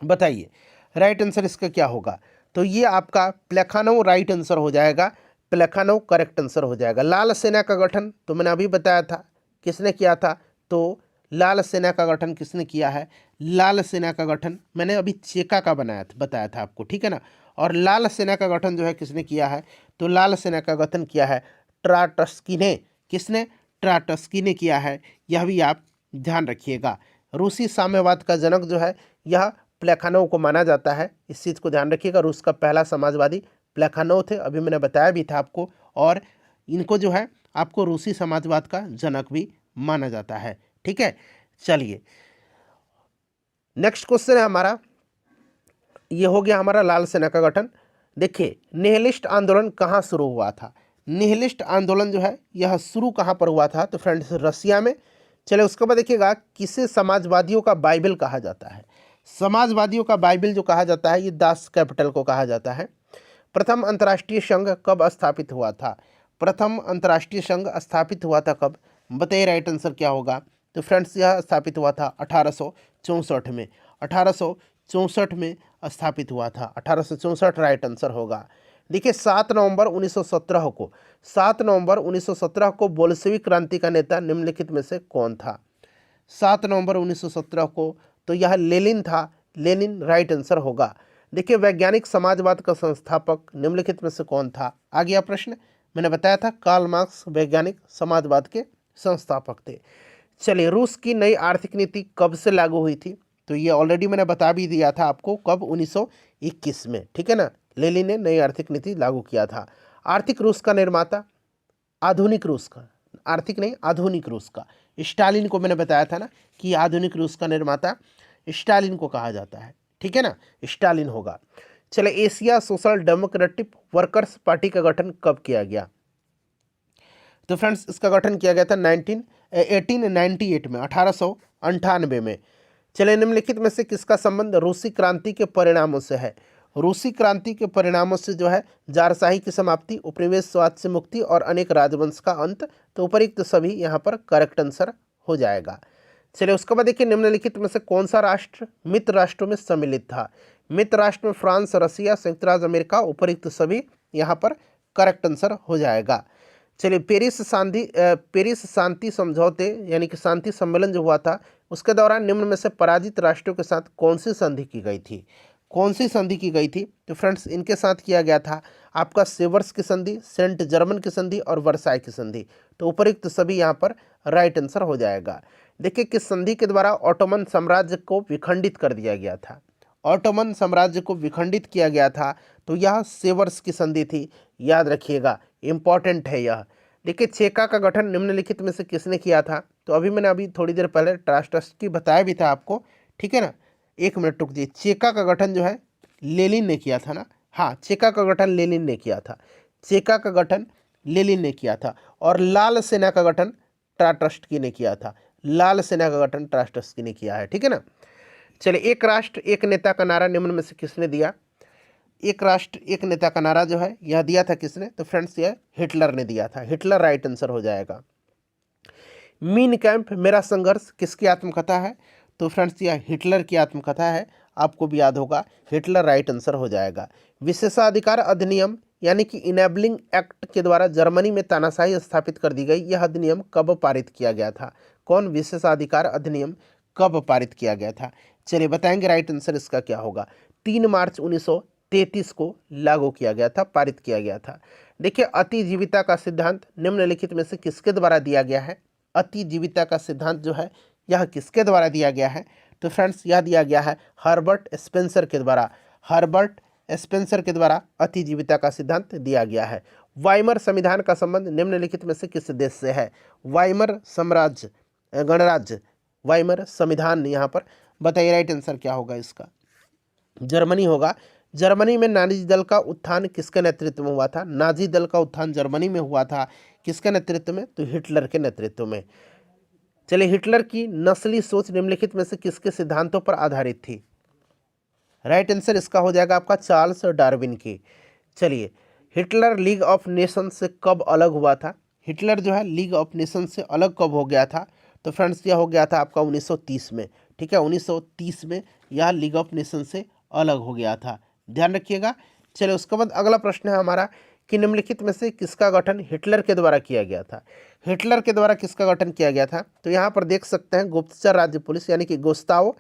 बताइए, राइट आंसर इसका क्या होगा? तो ये आपका प्लेखानोव राइट आंसर हो जाएगा। प्लेखानोव करेक्ट आंसर हो जाएगा। लाल सेना का गठन तो मैंने अभी बताया था किसने किया था। तो लाल सेना का गठन किसने किया है? लाल सेना का गठन मैंने अभी चेका का बताया था आपको, ठीक है ना। और लाल सेना का गठन जो है किसने किया है? तो लाल सेना का गठन किया है ट्राटस्की ने। किसने? ट्राटस्की ने किया है। यह भी आप ध्यान रखिएगा। रूसी साम्यवाद का जनक जो है यह प्लेखानोव को माना जाता है। इस चीज़ को ध्यान रखिएगा, रूस का पहला समाजवादी प्लेखानोव थे, अभी मैंने बताया भी था आपको। और इनको जो है आपको रूसी समाजवाद का जनक भी माना जाता है, ठीक है। चलिए, नेक्स्ट क्वेश्चन है हमारा, ये हो गया हमारा लाल सेना का गठन। देखिए, निहिलिस्ट आंदोलन कहाँ शुरू हुआ था? निहिलिस्ट आंदोलन जो है यह शुरू कहाँ पर हुआ था? तो फ्रेंड्स रसिया में। चलिए, उसके बाद देखिएगा किसे समाजवादियों का बाइबल कहा जाता है? समाजवादियों का बाइबल जो कहा जाता है ये दास कैपिटल को कहा जाता है। प्रथम अंतर्राष्ट्रीय संघ कब स्थापित हुआ था? प्रथम अंतर्राष्ट्रीय संघ स्थापित हुआ था कब? बताइए, राइट आंसर क्या होगा? तो फ्रेंड्स यह स्थापित हुआ था 1864 में। 1864 में स्थापित हुआ था। 1864 राइट आंसर होगा। देखिए, 7 नवंबर 1917 को 7 नवंबर 1917 को बोल्शेविक क्रांति का नेता निम्नलिखित में से कौन था? 7 नवंबर 1917 को तो यह लेनिन था। लेनिन राइट आंसर होगा। देखिए, वैज्ञानिक समाजवाद का संस्थापक निम्नलिखित में से कौन था? आ गया प्रश्न, मैंने बताया था कार्ल मार्क्स वैज्ञानिक समाजवाद के संस्थापक थे। चलिए, रूस की नई आर्थिक नीति कब से लागू हुई थी? तो ये ऑलरेडी मैंने बता भी दिया था आपको, कब? 1921 में, ठीक है ना। लेनिन ने नई आर्थिक नीति लागू किया था। आर्थिक रूस का निर्माता, आधुनिक रूस का, आर्थिक नहीं आधुनिक रूस का, स्टालिन को मैंने बताया था ना कि आधुनिक रूस का निर्माता स्टालिन को कहा जाता है, ठीक है ना, स्टालिन होगा। चले Asia social democratic workers party का गठन कब किया गया? तो फ्रेंड्स इसका गठन किया गया था 1898 में, 1898 में। चले निम्नलिखित में से किसका संबंध रूसी क्रांति के परिणामों से है? रूसी क्रांति के परिणामों से जो है जारशाही की समाप्ति, उपनिवेशवाद से मुक्ति और अनेक राजवंश का अंत। तो उपयुक्त सभी यहाँ पर करेक्ट आंसर हो जाएगा। चलिए उसके बाद देखिए निम्नलिखित में से कौन सा राष्ट्र मित्र राष्ट्रों में सम्मिलित था? मित्र राष्ट्र में फ्रांस, रसिया, संयुक्त राज्य अमेरिका, उपयुक्त सभी यहाँ पर करेक्ट आंसर हो जाएगा। चलिए पेरिस शांति समझौते यानी कि शांति सम्मेलन जो हुआ था उसके दौरान निम्न में से पराजित राष्ट्रों के साथ कौन सी संधि की गई थी? कौन सी संधि की गई थी? तो फ्रेंड्स इनके साथ किया गया था आपका सेवर्स की संधि, सेंट जर्मन की संधि और वर्साई की संधि। तो उपयुक्त सभी यहाँ पर राइट आंसर हो जाएगा। देखिए किस संधि के द्वारा ऑटोमन साम्राज्य को विखंडित कर दिया गया था? ऑटोमन साम्राज्य को विखंडित किया गया था तो यह सेवर्स की संधि थी, याद रखिएगा, इंपॉर्टेंट है यह। देखिए चेका का गठन निम्नलिखित में से किसने किया था? तो अभी मैंने थोड़ी देर पहले ट्रास्ट की बताया भी था आपको, ठीक है ना। एक मिनट रुक जाइए। चेका का गठन जो है लेनिन ने किया था ना? हाँ, चेका का गठन लेनिन ने किया था। चेका का गठन लेनिन ने किया था। और लाल सेना का गठन ट्राटस्की ने किया था। लाल सेना का गठन ट्राटस्की ने किया है, ठीक है ना। चलिए एक राष्ट्र एक नेता का नारा निम्न में से किसने दिया? एक राष्ट्र एक नेता का नारा जो है यह दिया था किसने? तो फ्रेंड्स यह हिटलर ने दिया था। हिटलर राइट आंसर हो जाएगा। मीन कैंप मेरा संघर्ष किसकी आत्मकथा है? तो फ्रेंड्स यह हिटलर की आत्मकथा है, आपको भी याद होगा। हिटलर राइट आंसर हो जाएगा। विशेषाधिकार अधिनियम यानी कि इनेबलिंग एक्ट के द्वारा जर्मनी में तानाशाही स्थापित कर दी गई, यह अधिनियम कब पारित किया गया था? कौन विशेषाधिकार अधिनियम कब पारित किया गया था? चलिए बताएंगे राइट आंसर इसका क्या होगा। 3 मार्च 1933 को लागू किया गया था, पारित किया गया था। देखिए अतिजीविता का सिद्धांत निम्नलिखित में से किसके द्वारा दिया गया है? अतिजीविता का सिद्धांत जो है यह किसके द्वारा दिया गया है? तो फ्रेंड्स यह दिया गया है हर्बर्ट स्पेंसर के द्वारा। हर्बर्ट स्पेंसर के द्वारा अतिजीविता का सिद्धांत दिया गया है। वाइमर संविधान का संबंध निम्नलिखित में से किस देश से है? वाइमर साम्राज्य गणराज्य वाइमर संविधान यहाँ पर बताइए राइट आंसर क्या होगा इसका? जर्मनी होगा। जर्मनी में नाजी दल का उत्थान किसके नेतृत्व में हुआ था? नाजी दल का उत्थान जर्मनी में हुआ था, किसके नेतृत्व में? तो हिटलर के नेतृत्व में। चलिए हिटलर की नस्ली सोच निम्नलिखित में से किसके सिद्धांतों पर आधारित थी? राइट आंसर इसका हो जाएगा आपका चार्ल्स डार्विन की। चलिए हिटलर लीग ऑफ नेशन से कब अलग हुआ था? हिटलर जो है लीग ऑफ नेशन से अलग कब हो गया था? तो फ्रेंड्स यह हो गया था आपका 1930 में, ठीक है। 1930 में यह लीग ऑफ नेशन से अलग हो गया था, ध्यान रखिएगा। चलिए उसके बाद अगला प्रश्न है हमारा कि निम्नलिखित में से किसका गठन हिटलर के द्वारा किया गया था? हिटलर के द्वारा किसका गठन किया गया था? तो यहाँ पर देख सकते हैं गुप्तचर राज्य पुलिस यानी कि गोस्ताओ,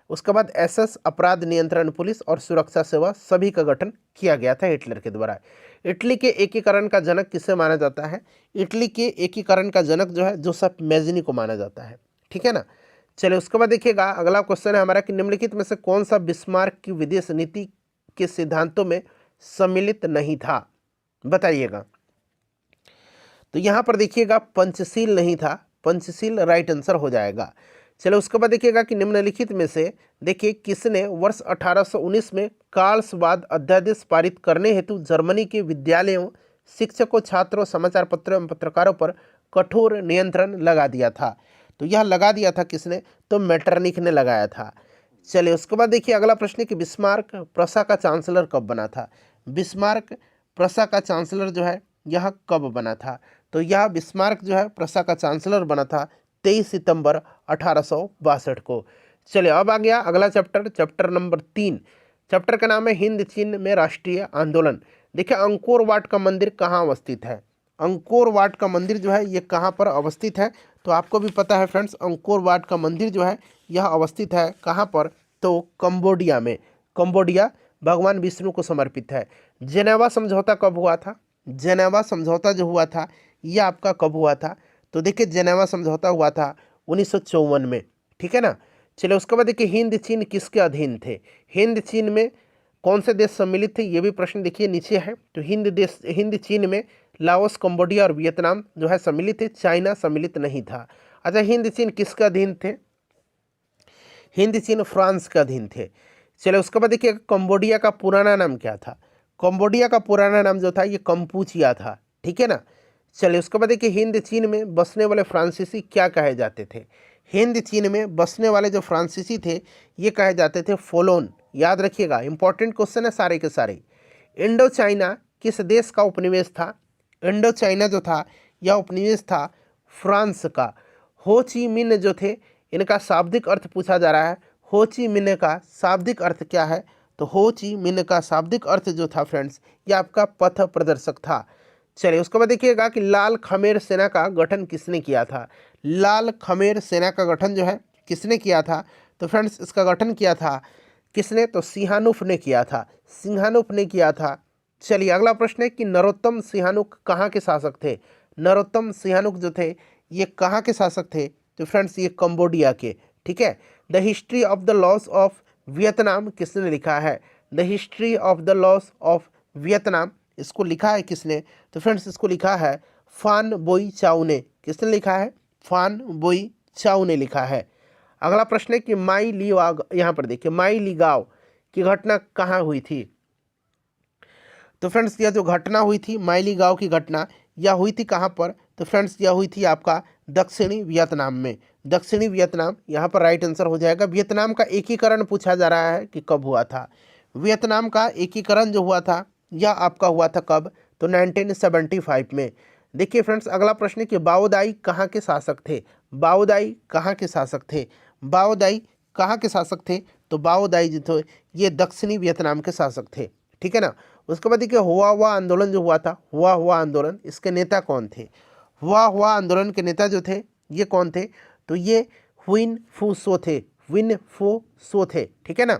उसके बाद एसएस अपराध नियंत्रण पुलिस और सुरक्षा सेवा, सभी का गठन किया गया था हिटलर के द्वारा। इटली के एकीकरण का जनक किसे माना जाता है? इटली के एकीकरण का जनक जो है जोसेफ मेज़नी को माना जाता है, ठीक है ना। चलिए उसके बाद देखिएगा अगला क्वेश्चन है हमारा कि निम्नलिखित में से कौन सा बिस्मार्क की विदेश नीति के सिद्धांतों में सम्मिलित नहीं था? बताइएगा। तो यहाँ पर देखिएगा पंचशील नहीं था, पंचशील राइट आंसर हो जाएगा। चलो उसके बाद देखिएगा कि निम्नलिखित में से देखिए किसने वर्ष 1819 में कार्लसवाद अध्यादेश पारित करने हेतु जर्मनी के विद्यालयों, शिक्षकों, छात्रों, समाचार पत्रों एवं पत्रकारों पर कठोर नियंत्रण लगा दिया था? तो यह लगा दिया था किसने? तो मेटरनिख ने लगाया था। चलिए उसके बाद देखिए अगला प्रश्न है कि बिस्मार्क प्रसा का चांसलर कब बना था? बिस्मार्क प्रसा का चांसलर जो है यह कब बना था? तो यह बिस्मार्क जो है प्रसा का चांसलर बना था 23 सितंबर 1862 को। चलिए अब आ गया अगला चैप्टर, चैप्टर नंबर 3। चैप्टर का नाम है हिंद चीन में राष्ट्रीय आंदोलन। देखिए अंकोर वाट का मंदिर कहाँ अवस्थित है? अंकोर वाट का मंदिर जो है ये कहाँ पर अवस्थित है? तो आपको भी पता है फ्रेंड्स, अंकोर वाट का मंदिर जो है यह अवस्थित है कहाँ पर? तो कंबोडिया में। कंबोडिया भगवान विष्णु को समर्पित है। जेनेवा समझौता कब हुआ था? जेनेवा समझौता जो हुआ था यह आपका कब हुआ था? तो देखिए जेनेवा समझौता हुआ था 1954 में, ठीक है ना। चलिए उसके बाद देखिए हिंद चीन किसके अधीन थे? हिंद चीन में कौन से देश सम्मिलित थे? ये भी प्रश्न देखिए नीचे है। तो हिंद चीन में लाओस, कंबोडिया और वियतनाम जो है सम्मिलित थे, चाइना सम्मिलित नहीं था। अच्छा हिंद चीन किसके अधीन थे? हिंद चीन फ्रांस के अधीन थे। चलिए उसके बाद देखिए कंबोडिया का पुराना नाम क्या था। कंबोडिया का पुराना नाम जो था ये कंपूचिया था, ठीक है ना। चलिए उसके बाद देखिए हिंद चीन में बसने वाले फ्रांसीसी क्या कहे जाते थे। हिंद चीन में बसने वाले जो फ्रांसीसी थे ये कहे जाते थे फोलोन। याद रखिएगा, इंपॉर्टेंट क्वेश्चन है सारे के सारे। इंडो चाइना किस देश का उपनिवेश था। इंडो चाइना जो था यह उपनिवेश था फ्रांस का। हो ची मिन्ह जो थे इनका शाब्दिक अर्थ पूछा जा रहा है। हो ची मिन्ह का शाब्दिक अर्थ क्या है, तो हो ची मिन्ह का शाब्दिक अर्थ जो था फ्रेंड्स ये आपका पथ प्रदर्शक था। चलिए उसके बाद देखिएगा कि लाल खमेर सेना का गठन किसने किया था। लाल खमेर सेना का गठन जो है किसने किया था, तो फ्रेंड्स इसका गठन किया था किसने, तो सिंहानुफ ने किया था। सिंहानुफ ने किया था। चलिए अगला प्रश्न है कि नरोत्तम सिंहानुक कहाँ के शासक थे। नरोत्तम सिंहानुक जो थे ये कहाँ के शासक थे, तो फ्रेंड्स ये कंबोडिया के, ठीक है। The history of the loss of Vietnam किसने लिखा है। The history of the loss of Vietnam इसको लिखा है किसने, तो फ्रेंड्स इसको लिखा है फान बोई चाउ ने। किसने लिखा है, फान बोई चाउ ने लिखा है। अगला प्रश्न है कि माई ली वाग, यहाँ पर देखिए माई ली गांव की घटना कहाँ हुई थी। तो फ्रेंड्स यह जो घटना हुई थी माइली गांव की घटना यह हुई थी कहाँ पर, तो फ्रेंड्स यह हुई थी आपका दक्षिणी वियतनाम में। दक्षिणी वियतनाम यहाँ पर राइट आंसर हो जाएगा। वियतनाम का एकीकरण पूछा जा रहा है कि कब हुआ था। वियतनाम का एकीकरण जो हुआ था यह आपका हुआ था कब, तो 1975 में। देखिए फ्रेंड्स अगला प्रश्न है कि बाओदाई कहाँ के शासक थे। बाओदाई कहाँ के शासक थे। बाओदाई कहाँ के शासक थे, तो बाओदाई जो थे ये दक्षिणी वियतनाम के शासक थे, ठीक है ना। उसके बाद देखिए हुआ आंदोलन जो हुआ था, हुआ आंदोलन इसके नेता कौन थे। हुआ आंदोलन के नेता जो थे ये कौन थे, तो ये हुइन फू सो थे। विन फू सो थे, ठीक है ना।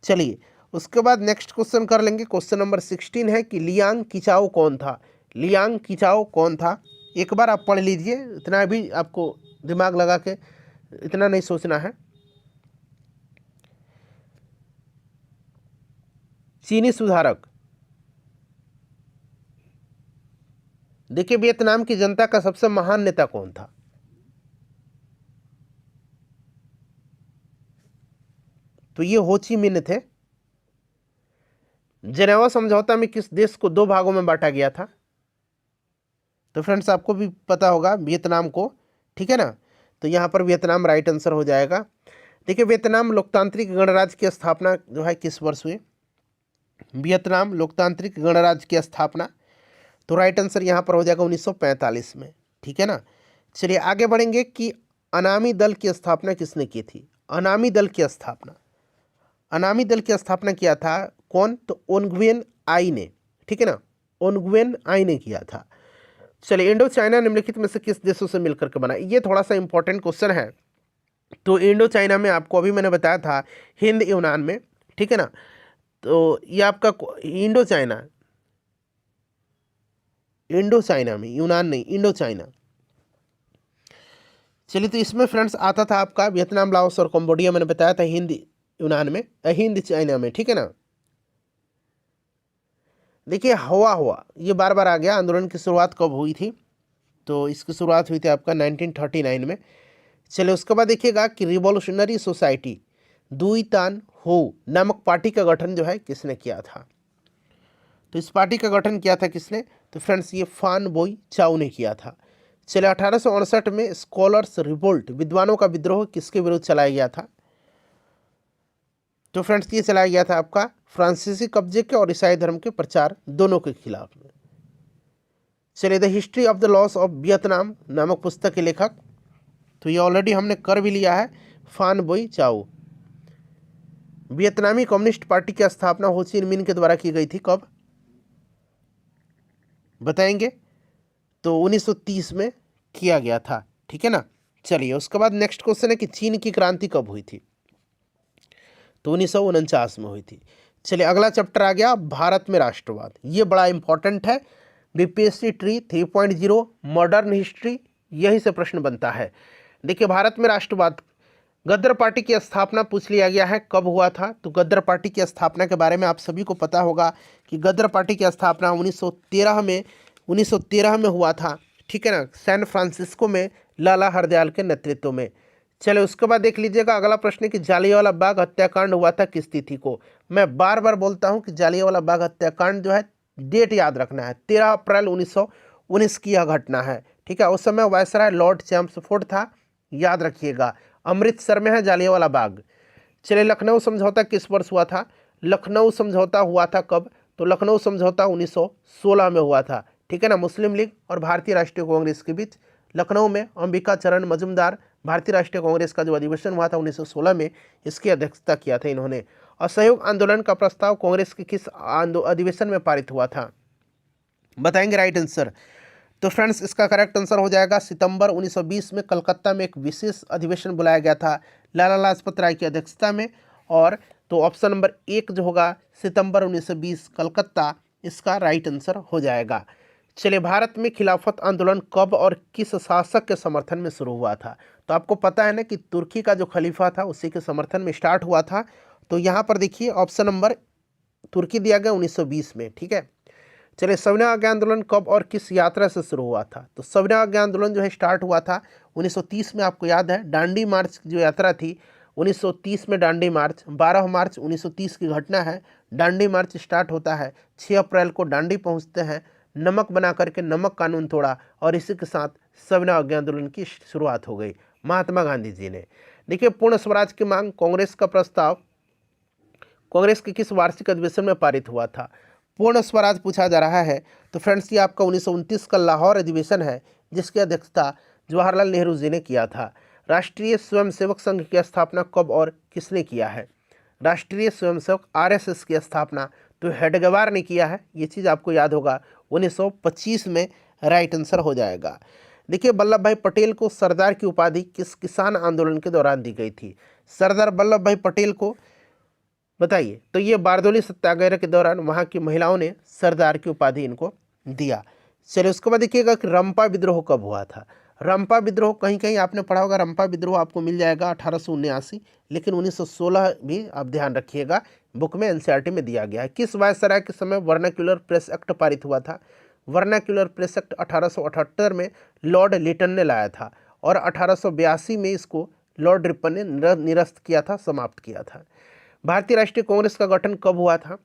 चलिए उसके बाद नेक्स्ट क्वेश्चन कर लेंगे। क्वेश्चन नंबर 16 है कि लियांग किचाओ कौन था। लियांग किचाओ कौन था, एक बार आप पढ़ लीजिए, इतना भी आपको दिमाग लगा के इतना नहीं सोचना है। चीनी सुधारक। देखिए वियतनाम की जनता का सबसे महान नेता कौन था, तो ये हो ची मिन्ह थे। जेनेवा समझौता में किस देश को दो भागों में बांटा गया था, तो फ्रेंड्स आपको भी पता होगा वियतनाम को, ठीक है ना। तो यहाँ पर वियतनाम राइट आंसर हो जाएगा। देखिए वियतनाम लोकतांत्रिक गणराज्य की स्थापना जो है किस वर्ष हुई। वियतनाम लोकतांत्रिक गणराज्य की स्थापना, तो राइट आंसर यहाँ पर हो जाएगा 1945 में, ठीक है ना। चलिए आगे बढ़ेंगे कि अनामी दल की स्थापना किसने की थी। अनामी दल की स्थापना, अनामी दल की स्थापना किया था कौन, तो ओनग्वेन आई ने, ठीक है ना। ओनग्वेन आई ने किया था। चलिए इंडो चाइना निम्नलिखित में से किस देशों से मिलकर के बना, ये थोड़ा सा इंपॉर्टेंट क्वेश्चन है। तो इंडो चाइना में आपको अभी मैंने बताया था हिंद यूनान में, ठीक है ना। तो ये आपका इंडो चाइना, इंडो चाइना में, यूनान नहीं, इंडो चाइना। चलिए तो इसमें फ्रेंड्स आता था आपका वियतनाम, लाओस और कंबोडिया, मैंने बताया था हिंद यूनान में, हिंद चाइना में, ठीक है ना। देखिए हुआ ये बार बार आ गया। आंदोलन की शुरुआत कब हुई थी, तो इसकी शुरुआत हुई थी आपका 1939 में। चलिए उसके बाद देखिएगा कि रिवॉल्यूशनरी सोसाइटी दुई तान हो नामक पार्टी का गठन जो है किसने किया था, तो इस पार्टी का गठन किया था किसने, तो फ्रेंड्स ये फान बोई चाउ ने किया था। चलिए 1868 में स्कॉलर्स रिवोल्ट विद्वानों का विद्रोह किसके विरुद्ध चलाया गया था, तो फ्रेंड्स ये चलाया गया था आपका फ्रांसीसी कब्जे के और ईसाई धर्म के प्रचार दोनों के खिलाफ में। चलिए the history of the loss of Vietnam नामक पुस्तक के लेखक, तो ये ऑलरेडी हमने कर भी लिया है, फान बोई चाउ। वियतनामी कम्युनिस्ट पार्टी की स्थापना हो ची मिन्ह के द्वारा की गई थी, कब बताएंगे, तो 1930 में किया गया था, ठीक है ना। चलिए उसके बाद नेक्स्ट क्वेश्चन है कि चीन की क्रांति कब हुई थी, तो 1949 में हुई थी। चलिए अगला चैप्टर आ गया भारत में राष्ट्रवाद, ये बड़ा इंपॉर्टेंट है। बीपीएससी ट्री 3.0 मॉडर्न हिस्ट्री, यही से प्रश्न बनता है। देखिए भारत में राष्ट्रवाद, गद्दर पार्टी की स्थापना पूछ लिया गया है कब हुआ था, तो गद्दर पार्टी की स्थापना के बारे में आप सभी को पता होगा कि गद्दर पार्टी की स्थापना 1913 में हुआ था, ठीक है ना, सैन फ्रांसिस्को में लाला हरदयाल के नेतृत्व में। चलो उसके बाद देख लीजिएगा अगला प्रश्न है कि जालियांवाला बाग हत्याकांड हुआ था किस तिथि को। मैं बार बार बोलता हूं कि जालियांवाला बाग हत्याकांड जो है, डेट याद रखना है, 13 अप्रैल 1919 की यह घटना है। ठीक है, उस समय वायसराय लॉर्ड चैम्सफोर्ड था, याद रखिएगा। अमृतसर में है जालियांवाला बाग। चलिए लखनऊ समझौता किस वर्ष हुआ था। लखनऊ समझौता हुआ था कब, तो लखनऊ समझौता 1916 में हुआ था। ठीक है ना, मुस्लिम लीग और भारतीय राष्ट्रीय कांग्रेस के बीच लखनऊ में अंबिका चरण मजूमदार भारतीय राष्ट्रीय कांग्रेस का जो अधिवेशन हुआ था 1916 में, इसकी अध्यक्षता किया था इन्होंने। असहयोग आंदोलन का प्रस्ताव कांग्रेस के किस अधिवेशन में पारित हुआ था, बताएंगे राइट आंसर। तो फ्रेंड्स इसका करेक्ट आंसर हो जाएगा सितंबर 1920 में कलकत्ता में एक विशेष अधिवेशन बुलाया गया था लाला लाजपत राय की अध्यक्षता में। और तो ऑप्शन नंबर 1 जो होगा सितंबर 1920 कलकत्ता, इसका राइट आंसर हो जाएगा। चलिए भारत में खिलाफत आंदोलन कब और किस शासक के समर्थन में शुरू हुआ था। तो आपको पता है ना कि तुर्की का जो खलीफा था उसी के समर्थन में स्टार्ट हुआ था। तो यहाँ पर देखिए ऑप्शन नंबर तुर्की दिया गया 1920 में। ठीक है, चलिए सविनय अवज्ञा आंदोलन कब और किस यात्रा से शुरू हुआ था। तो सविनय अवज्ञा आंदोलन जो है स्टार्ट हुआ था 1930 में। आपको याद है दांडी मार्च की जो यात्रा थी 1930 में, दांडी मार्च 12 मार्च 1930 की घटना है। दांडी मार्च स्टार्ट होता है, 6 अप्रैल को दांडी पहुंचते हैं, नमक बना करके नमक कानून तोड़ा और इसी के साथ सविनय अवज्ञा आंदोलन की शुरुआत हो गई महात्मा गांधी जी ने। देखिए पूर्ण स्वराज की मांग कांग्रेस का प्रस्ताव कांग्रेस के किस वार्षिक अधिवेशन में पारित हुआ था। पूर्ण स्वराज पूछा जा रहा है, तो फ्रेंड्स ये आपका 1929 का लाहौर अधिवेशन है, जिसकी अध्यक्षता जवाहरलाल नेहरू जी ने किया था। राष्ट्रीय स्वयंसेवक संघ की स्थापना कब और किसने किया है। राष्ट्रीय स्वयंसेवक आरएसएस की स्थापना तो हेडगेवार ने किया है, ये चीज़ आपको याद होगा, 1925 में राइट आंसर हो जाएगा। देखिए वल्लभ भाई पटेल को सरदार की उपाधि किस किसान आंदोलन के दौरान दी गई थी। सरदार वल्लभ भाई पटेल को बताइए, तो ये बारदोली सत्याग्रह के दौरान वहाँ की महिलाओं ने सरदार की उपाधि इनको दिया। चलिए उसके बाद देखिएगा कि रंपा विद्रोह कब हुआ था। रंपा विद्रोह कहीं कहीं आपने पढ़ा होगा, रंपा विद्रोह आपको मिल जाएगा 1879, लेकिन 1916 भी आप ध्यान रखिएगा, बुक में एनसीईआरटी में दिया गया है। किस वायसराय के समय वर्नाक्यूलर प्रेस एक्ट पारित हुआ था। वर्नाक्यूलर प्रेस एक्ट 1878 में लॉर्ड लिटन ने लाया था और 1882 में इसको लॉर्ड रिपन ने निरस्त किया था, समाप्त किया था। भारतीय राष्ट्रीय कांग्रेस का गठन कब हुआ था,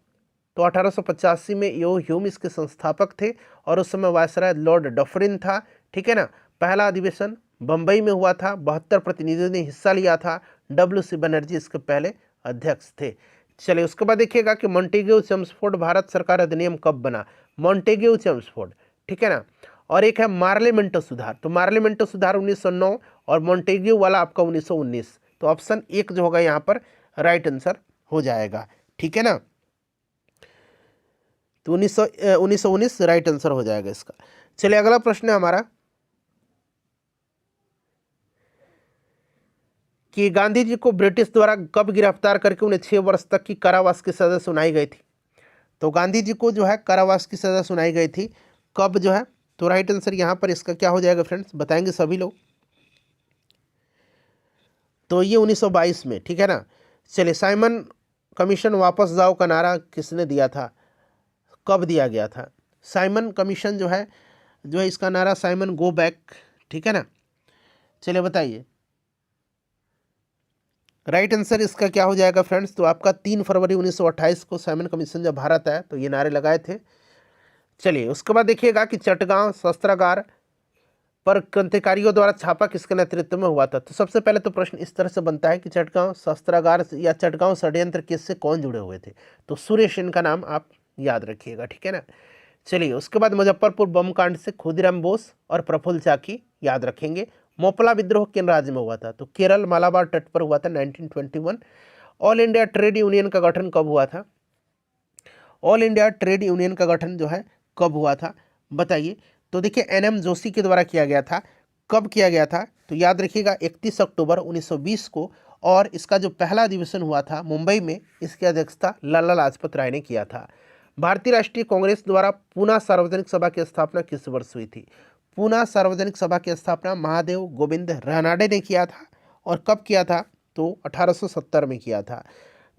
तो 1885 में यो ह्यूम इसके संस्थापक थे और उस समय वायसराय लॉर्ड डफरिन था। ठीक है ना, पहला अधिवेशन बम्बई में हुआ था, 72 प्रतिनिधियों ने हिस्सा लिया था, WC बनर्जी इसके पहले अध्यक्ष थे। चलिए उसके बाद देखिएगा कि मॉन्टेग्यू चेम्सफोर्ड भारत सरकार अधिनियम कब बना। मॉन्टेग्यू चेम्सफोर्ड, ठीक है ना, और एक है मार्लिमेंटो सुधार। तो मार्लिमेंटो सुधार 1909 और मॉन्टेग्यू वाला आपका 1919। तो ऑप्शन 1 जो होगा यहाँ पर राइट आंसर हो जाएगा। ठीक है ना, तो 1919 राइट आंसर हो जाएगा इसका। चलिए अगला प्रश्न है हमारा कि गांधी जी को ब्रिटिश द्वारा कब गिरफ्तार करके उन्हें 6 वर्ष तक की कारावास की सजा सुनाई गई थी। तो गांधी जी को जो है कारावास की सजा सुनाई गई थी कब जो है, तो राइट आंसर यहाँ पर इसका क्या हो जाएगा फ्रेंड्स, बताएंगे सभी लोग। तो ये 1922 में। ठीक है ना, चलिए साइमन कमीशन वापस जाओ का नारा किसने दिया था, कब दिया गया था। साइमन कमीशन जो है इसका नारा साइमन गो बैक। ठीक है ना, चलिए बताइए राइट आंसर इसका क्या हो जाएगा फ्रेंड्स। तो आपका 3 फरवरी 1928 को साइमन कमीशन जब भारत आया तो ये नारे लगाए थे। चलिए उसके बाद देखिएगा कि चटगांव शस्त्रागार पर क्रांतिकारियों द्वारा छापा किसके नेतृत्व में हुआ था। तो सबसे पहले तो प्रश्न इस तरह से बनता है कि चटगांव शस्त्रागार या चटगांव षड्यंत्र किससे कौन जुड़े हुए थे। तो सूर्य सेन का नाम आप याद रखिएगा। ठीक है ना, चलिए उसके बाद मुजफ्फरपुर बम कांड से खुदीराम बोस और प्रफुल्ल चाकी याद रखेंगे। मोपला विद्रोह किन राज्य में हुआ था, तो केरल मालाबार तट पर हुआ था 1921। ऑल इंडिया ट्रेड यूनियन का गठन कब हुआ था। ऑल इंडिया ट्रेड यूनियन का गठन जो है कब हुआ था बताइए। तो देखिए NM जोशी के द्वारा किया गया था। कब किया गया था, तो याद रखिएगा 31 अक्टूबर 1920 को, और इसका जो पहला अधिवेशन हुआ था मुंबई में, इसकी अध्यक्षता लाला लाजपत राय ने किया था। भारतीय राष्ट्रीय कांग्रेस द्वारा पूना सार्वजनिक सभा की स्थापना किस वर्ष हुई थी। पूना सार्वजनिक सभा की स्थापना महादेव गोविंद रानाडे ने किया था, और कब किया था, तो 1870 में किया था।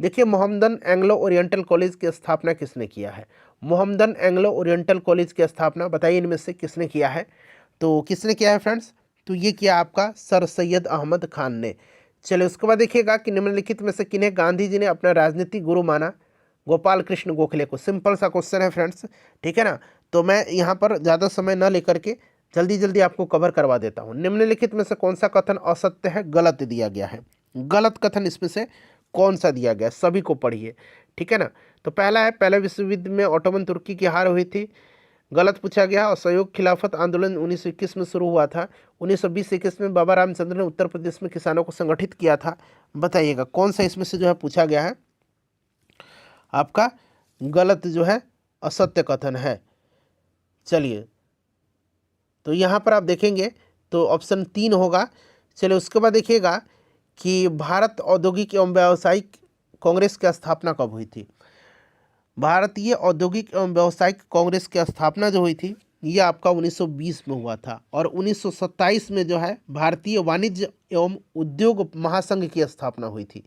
देखिए मोहम्मदन एंग्लो ओरिएंटल कॉलेज की स्थापना किसने किया है। मोहम्मदन एंग्लो ओरिएंटल कॉलेज की स्थापना बताइए इनमें से किसने किया है। तो किसने किया है फ्रेंड्स, तो ये किया आपका सर सैयद अहमद खान ने। चलिए उसके बाद देखिएगा कि निम्नलिखित में से किन्हें गांधी जी ने अपना राजनीतिक गुरु माना? गोपाल कृष्ण गोखले को। सिंपल सा क्वेश्चन है फ्रेंड्स, ठीक है ना। तो मैं यहाँ पर ज़्यादा समय न लेकर के जल्दी जल्दी आपको कवर करवा देता हूँ। निम्नलिखित में से कौन सा कथन असत्य है, गलत दिया गया है? गलत कथन इसमें से कौन सा दिया गया, सभी को पढ़िए, ठीक है ना। तो पहला है, पहले विश्व युद्ध में ओटोमन तुर्की की हार हुई थी, गलत पूछा गया। असहयोग खिलाफत आंदोलन 1921 में शुरू हुआ था। 1920-21 में बाबा रामचंद्र ने उत्तर प्रदेश में किसानों को संगठित किया था। बताइएगा कौन सा इसमें से जो है पूछा गया है आपका गलत जो है असत्य कथन है। चलिए तो यहाँ पर आप देखेंगे तो ऑप्शन 3 होगा। चलिए उसके बाद देखिएगा कि भारत औद्योगिक एवं व्यावसायिक कांग्रेस की स्थापना कब हुई थी? भारतीय औद्योगिक एवं व्यावसायिक कांग्रेस की स्थापना जो हुई थी ये आपका 1920 में हुआ था, और 1927 में जो है भारतीय वाणिज्य एवं उद्योग महासंघ की स्थापना हुई थी।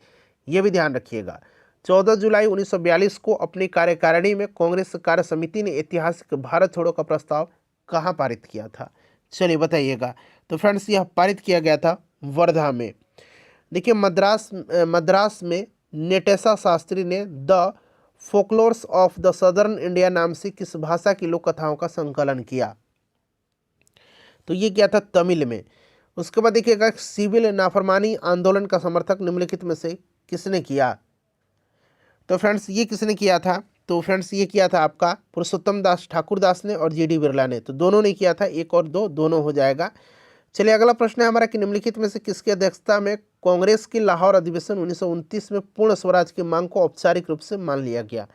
ये भी ध्यान रखिएगा। 14 जुलाई 1942 को अपनी कार्यकारिणी में कांग्रेस कार्य समिति ने ऐतिहासिक भारत छोड़ो का प्रस्ताव कहाँ पारित किया था? चलिए बताइएगा। तो फ्रेंड्स यह पारित किया गया था वर्धा में। देखिए मद्रास में नेटेसा शास्त्री ने the folklores of the southern India नाम से किस भाषा की लोक कथाओं का संकलन किया? तो ये क्या था, तमिल में। उसके बाद देखिएगा सिविल नाफरमानी आंदोलन का समर्थक निम्नलिखित में से किसने किया? तो फ्रेंड्स ये किसने किया था? तो फ्रेंड्स ये किया था आपका पुरुषोत्तम दास ठाकुर दास ने और जीडी बिरला ने। तो दोनों ने किया था, 1 और 2 दोनों हो जाएगा। चलिए अगला प्रश्न है हमारा कि निम्नलिखित में से किसकी अध्यक्षता में कांग्रेस की लाहौर अधिवेशन 1929 में पूर्ण स्वराज की मांग को औपचारिक रूप से मान लिया गया?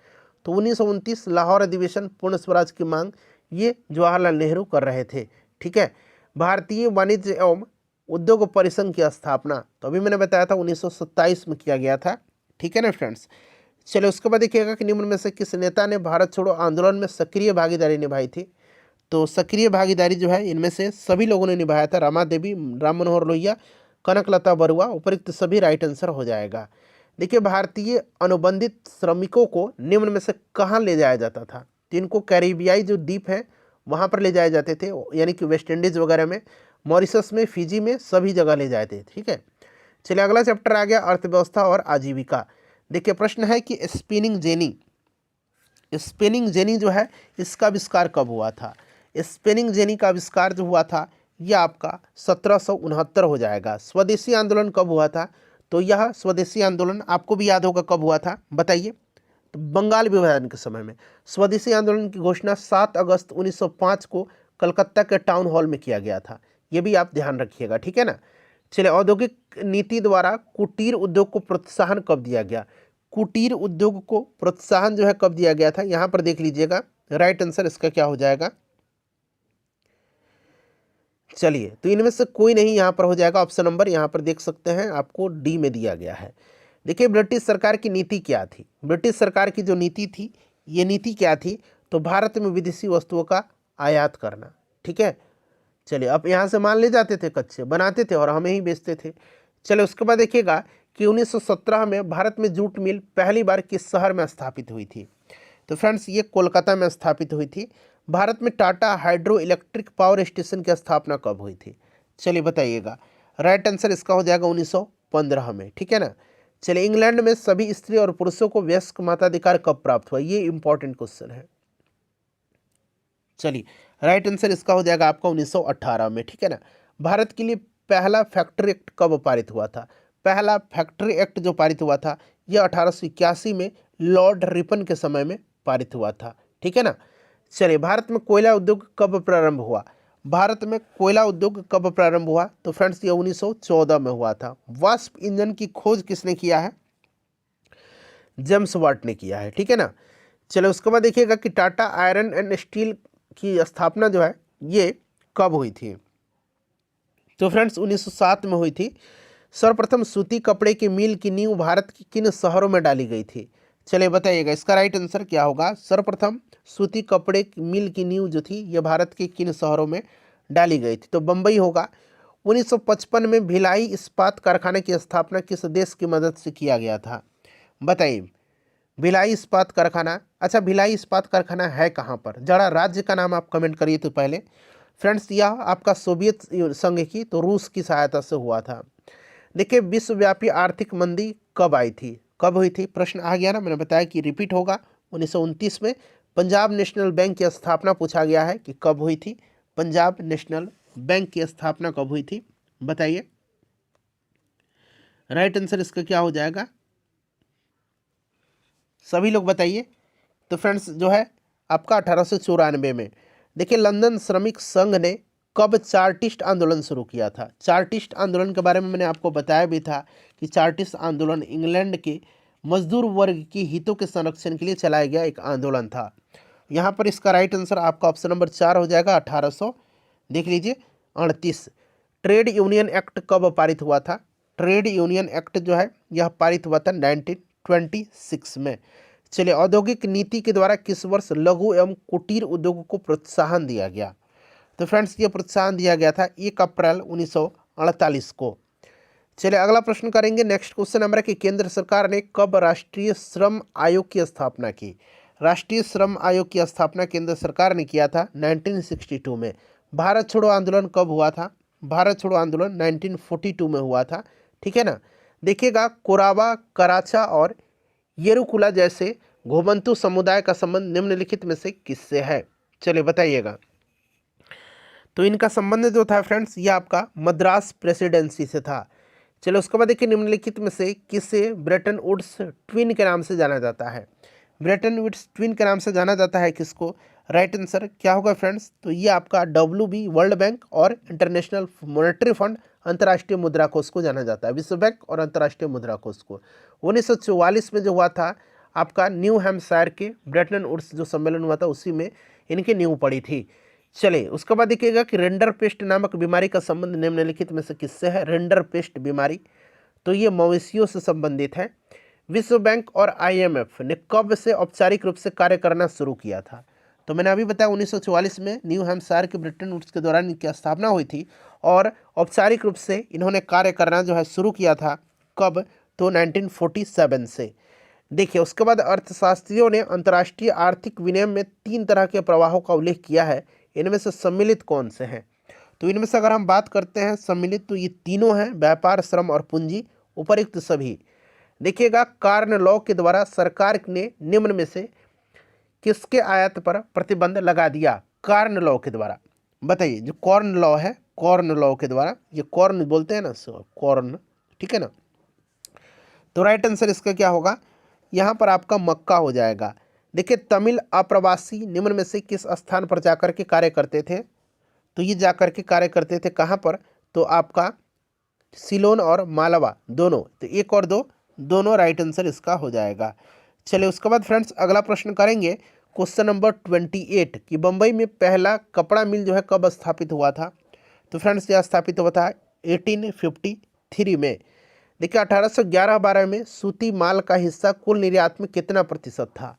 तो 1929 लाहौर अधिवेशन पूर्ण स्वराज की मांग ये जवाहरलाल नेहरू कर रहे थे, ठीक है। भारतीय वाणिज्य एवं उद्योग परिसंघ की स्थापना तो अभी मैंने बताया था 1927 में किया गया था, ठीक है ना फ्रेंड्स। चलिए उसके बाद देखिएगा कि निम्न में से किस नेता ने भारत छोड़ो आंदोलन में सक्रिय भागीदारी निभाई थी? तो सक्रिय भागीदारी जो है इनमें से सभी लोगों ने निभाया था, रमा देवी, राम मनोहर लोहिया, कनकलता बरुआ, उपयुक्त सभी राइट आंसर हो जाएगा। देखिए भारतीय अनुबंधित श्रमिकों को निम्न में से कहाँ ले जाया जाता था? तो इनको कैरिबियाई जो द्वीप है वहाँ पर ले जाए जाते थे, यानी कि वेस्ट इंडीज़ वगैरह में, मॉरिशस में, फिजी में, सभी जगह ले जाते थे, ठीक है। चलिए अगला चैप्टर आ गया अर्थव्यवस्था और आजीविका। देखिए प्रश्न है कि स्पिनिंग जेनी जो है इसका आविष्कार कब हुआ था? स्पिनिंग जेनी का आविष्कार जो हुआ था यह आपका 1769 हो जाएगा। स्वदेशी आंदोलन कब हुआ था? तो यह स्वदेशी आंदोलन आपको भी याद होगा कब हुआ था, बताइए। तो बंगाल विभाजन के समय में। स्वदेशी आंदोलन की घोषणा 7 अगस्त 1905 को कलकत्ता के टाउन हॉल में किया गया था। ये भी आप ध्यान रखिएगा, ठीक है ना। चलिए औद्योगिक नीति द्वारा कुटीर उद्योग को प्रोत्साहन कब दिया गया? कुटीर उद्योग को प्रोत्साहन जो है कब दिया गया था? यहाँ पर देख लीजिएगा, राइट आंसर इसका क्या हो जाएगा? चलिए तो इनमें से कोई नहीं यहाँ पर हो जाएगा। ऑप्शन नंबर यहाँ पर देख सकते हैं आपको डी में दिया गया है। देखिए ब्रिटिश सरकार की नीति क्या थी? ब्रिटिश सरकार की जो नीति थी ये नीति क्या थी? तो भारत में विदेशी वस्तुओं का आयात करना, ठीक है। चलिए अब यहाँ से माल ले जाते थे, कच्चे बनाते थे और हमें ही बेचते थे। चलिए उसके बाद देखिएगा कि 1917 में भारत में जूट मिल पहली बार किस शहर में स्थापित हुई थी? तो फ्रेंड्स ये कोलकाता में स्थापित हुई थी। भारत में Tata hydro electric power station की स्थापना कब हुई थी? चलिए बताइएगा, राइट आंसर इसका हो जाएगा 1915 में, ठीक है ना। चलिए इंग्लैंड में सभी स्त्री और पुरुषों को वयस्क मताधिकार कब प्राप्त हुआ? ये इंपॉर्टेंट क्वेश्चन है। चलिए राइट आंसर इसका हो जाएगा आपका 1918 में, ठीक है ना। भारत के लिए पहला फैक्ट्री एक्ट कब पारित हुआ था? पहला फैक्ट्री एक्ट जो पारित हुआ था यह 1881 में लॉर्ड रिपन के समय में पारित हुआ था, ठीक है ना। चलिए भारत में कोयला उद्योग कब प्रारंभ हुआ? भारत में कोयला उद्योग कब प्रारंभ हुआ? तो फ्रेंड्स ये 1914 में हुआ था। वाष्प इंजन की खोज किसने किया है? जेम्स वाट ने किया है, ठीक है ना। चलो उसके बाद देखिएगा कि टाटा आयरन एंड स्टील की स्थापना जो है ये कब हुई थी? तो फ्रेंड्स 1907 में हुई थी। सर्वप्रथम सूती कपड़े की मिल की नींव भारत की किन शहरों में डाली गई थी? चलिए बताइएगा इसका राइट आंसर क्या होगा। सर्वप्रथम सूती कपड़े की मिल की नींव जो थी यह भारत के किन शहरों में डाली गई थी? तो बम्बई होगा। 1955 में भिलाई इस्पात कारखाने की स्थापना किस देश की मदद से किया गया था? बताइए भिलाई इस्पात कारखाना। अच्छा भिलाई इस्पात कारखाना है कहाँ पर? जरा राज्य का नाम आप कमेंट करिए तो पहले। फ्रेंड्स यह आपका सोवियत संघ की तो रूस की सहायता से हुआ था। देखिए विश्वव्यापी आर्थिक मंदी कब आई थी, कब हुई थी, प्रश्न आ गया ना, मैंने बताया कि रिपीट होगा। 1929 में पंजाब नेशनल बैंक की स्थापना पूछा गया है कि कब हुई थी, पंजाब नेशनल बैंक की स्थापना कब हुई थी, बताइए। राइट आंसर इसका क्या हो जाएगा, सभी लोग बताइए। तो फ्रेंड्स जो है आपका 1894 में। देखिए लंदन श्रमिक संघ ने कब चार्टिस्ट आंदोलन शुरू किया था। चार्टिस्ट आंदोलन के बारे में मैंने आपको बताया भी था कि चार्टिस्ट आंदोलन इंग्लैंड के मजदूर वर्ग के हितों के संरक्षण के लिए चलाया गया एक आंदोलन था। यहाँ पर इसका राइट आंसर आपका ऑप्शन नंबर 4 हो जाएगा, 1800 देख लीजिए 38। ट्रेड यूनियन एक्ट कब पारित हुआ था। ट्रेड यूनियन एक्ट जो है यह पारित हुआ था 1926 में। चलिए औद्योगिक नीति के द्वारा किस वर्ष लघु एवं कुटीर उद्योग को प्रोत्साहन दिया गया। तो फ्रेंड्स ये प्रोत्साहन दिया गया था 1 अप्रैल 1948 को। चलिए अगला प्रश्न करेंगे। नेक्स्ट क्वेश्चन नंबर है कि केंद्र सरकार ने कब राष्ट्रीय श्रम आयोग की स्थापना की। राष्ट्रीय श्रम आयोग की स्थापना केंद्र सरकार ने किया था 1962 में। भारत छोड़ो आंदोलन कब हुआ था। भारत छोड़ो आंदोलन 1942 में हुआ था, ठीक है ना। देखिएगा कोराबा, कराचा और येरुकुला जैसे घोबंतु समुदाय का संबंध निम्नलिखित में से किससे है। चलिए बताइएगा। तो इनका संबंध जो था फ्रेंड्स ये आपका मद्रास प्रेसिडेंसी से था। चलो उसके बाद देखिए निम्नलिखित में से किसे ब्रेटन वुड्स ट्विन के नाम से जाना जाता है। ब्रेटन वुड्स ट्विन के नाम से जाना जाता है किसको। राइट आंसर क्या होगा फ्रेंड्स, तो ये आपका WB वर्ल्ड बैंक और इंटरनेशनल मॉनेटरी फंड अंतर्राष्ट्रीय मुद्रा कोष को जाना जाता है। विश्व बैंक और अंतर्राष्ट्रीय मुद्रा कोष को 1944 में जो हुआ था आपका न्यू हैम्पशायर के ब्रेटन वुड्स जो सम्मेलन हुआ था उसी में इनकी नींव पड़ी थी। चलिए उसके बाद देखिएगा कि रेंडर पेस्ट नामक बीमारी का संबंध निम्नलिखित में से किससे है। रेंडर पेस्ट बीमारी तो ये मवेशियों से संबंधित है। विश्व बैंक और IMF ने कब से औपचारिक रूप से कार्य करना शुरू किया था। तो मैंने अभी बताया 1944 में न्यू हैम्पशायर के ब्रेटन वुड्स के दौरान इनकी स्थापना हुई थी और औपचारिक रूप से इन्होंने कार्य करना जो है शुरू किया था कब, तो 1947 से। देखिए उसके बाद अर्थशास्त्रियों ने अंतर्राष्ट्रीय आर्थिक विनिमय में 3 तरह के प्रवाहों का उल्लेख किया है। इनमें से सम्मिलित कौन से हैं। तो इनमें से अगर हम बात करते हैं सम्मिलित तो ये तीनों हैं, व्यापार, श्रम और पूंजी। उपयुक्त सभी देखिएगा कार्न लॉ के द्वारा सरकार ने निम्न में से किसके आयात पर प्रतिबंध लगा दिया। कार्न लॉ के द्वारा बताइए। जो कॉर्न लॉ है, कॉर्न लॉ के द्वारा, ये कॉर्न बोलते हैं ना, कॉर्न, ठीक है ना। तो राइट आंसर इसका क्या होगा, यहाँ पर आपका मक्का हो जाएगा। देखिए तमिल अप्रवासी निम्न में से किस स्थान पर जाकर के कार्य करते थे। तो ये जाकर के कार्य करते थे कहाँ पर, तो आपका सिलोन और मालवा दोनों, तो 1 और 2 दोनों राइट आंसर इसका हो जाएगा। चलिए उसके बाद फ्रेंड्स अगला प्रश्न करेंगे क्वेश्चन नंबर 28 कि बम्बई में पहला कपड़ा मिल जो है कब स्थापित हुआ था। तो फ्रेंड्स यह स्थापित हुआ था 1853 में। देखिए 1811-12 में सूती माल का हिस्सा कुल निर्यात में कितना प्रतिशत था।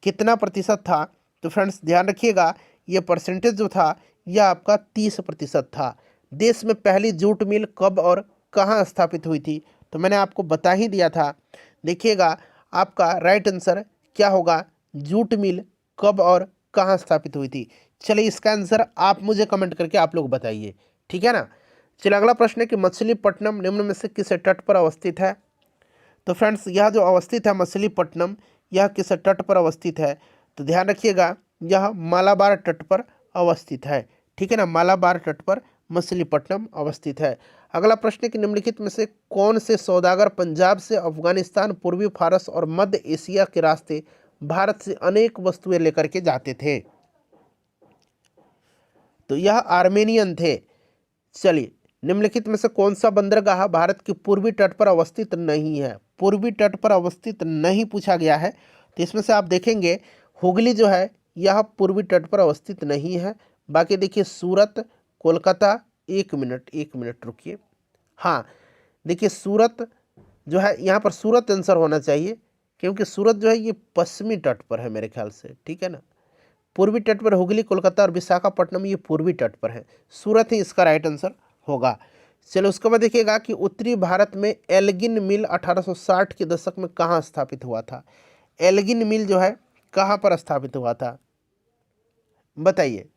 कितना प्रतिशत था, तो फ्रेंड्स ध्यान रखिएगा ये परसेंटेज जो था यह आपका 30% था। देश में पहली जूट मिल कब और कहाँ स्थापित हुई थी, तो मैंने आपको बता ही दिया था। देखिएगा आपका राइट आंसर क्या होगा, जूट मिल कब और कहाँ स्थापित हुई थी। चलिए इसका आंसर आप मुझे कमेंट करके आप लोग बताइए, ठीक है ना। चलिए अगला प्रश्न है कि मछलीपट्टनम निम्न में से किस तट पर अवस्थित है। तो फ्रेंड्स यह जो अवस्थित है मछलीपट्टनम, यह किस तट पर अवस्थित है, तो ध्यान रखिएगा यह मालाबार तट पर अवस्थित है, ठीक है ना। मालाबार तट पर मछलीपट्टनम अवस्थित है। अगला प्रश्न है कि निम्नलिखित में से कौन से सौदागर पंजाब से अफगानिस्तान, पूर्वी फारस और मध्य एशिया के रास्ते भारत से अनेक वस्तुएं लेकर के जाते थे। तो यह आर्मेनियन थे। चलिए निम्नलिखित में से कौन सा बंदरगाह भारत के पूर्वी तट पर अवस्थित नहीं है। पूर्वी तट पर अवस्थित नहीं पूछा गया है, तो इसमें से आप देखेंगे हुगली जो है यह पूर्वी तट पर अवस्थित नहीं है। बाकी देखिए सूरत, कोलकाता, एक मिनट रुकिए, हाँ देखिए सूरत जो है यहाँ पर सूरत आंसर होना चाहिए, क्योंकि सूरत जो है ये पश्चिमी तट पर है मेरे ख्याल से, ठीक है ना। पूर्वी तट पर हुगली, कोलकाता और विशाखापट्टनम ये पूर्वी तट पर है। सूरत ही इसका राइट आंसर होगा। चलो उसके बाद देखिएगा कि उत्तरी भारत में एल्गिन मिल 1860 के दशक में कहाँ स्थापित हुआ था। एल्गिन मिल जो है कहाँ पर स्थापित हुआ था, बताइए।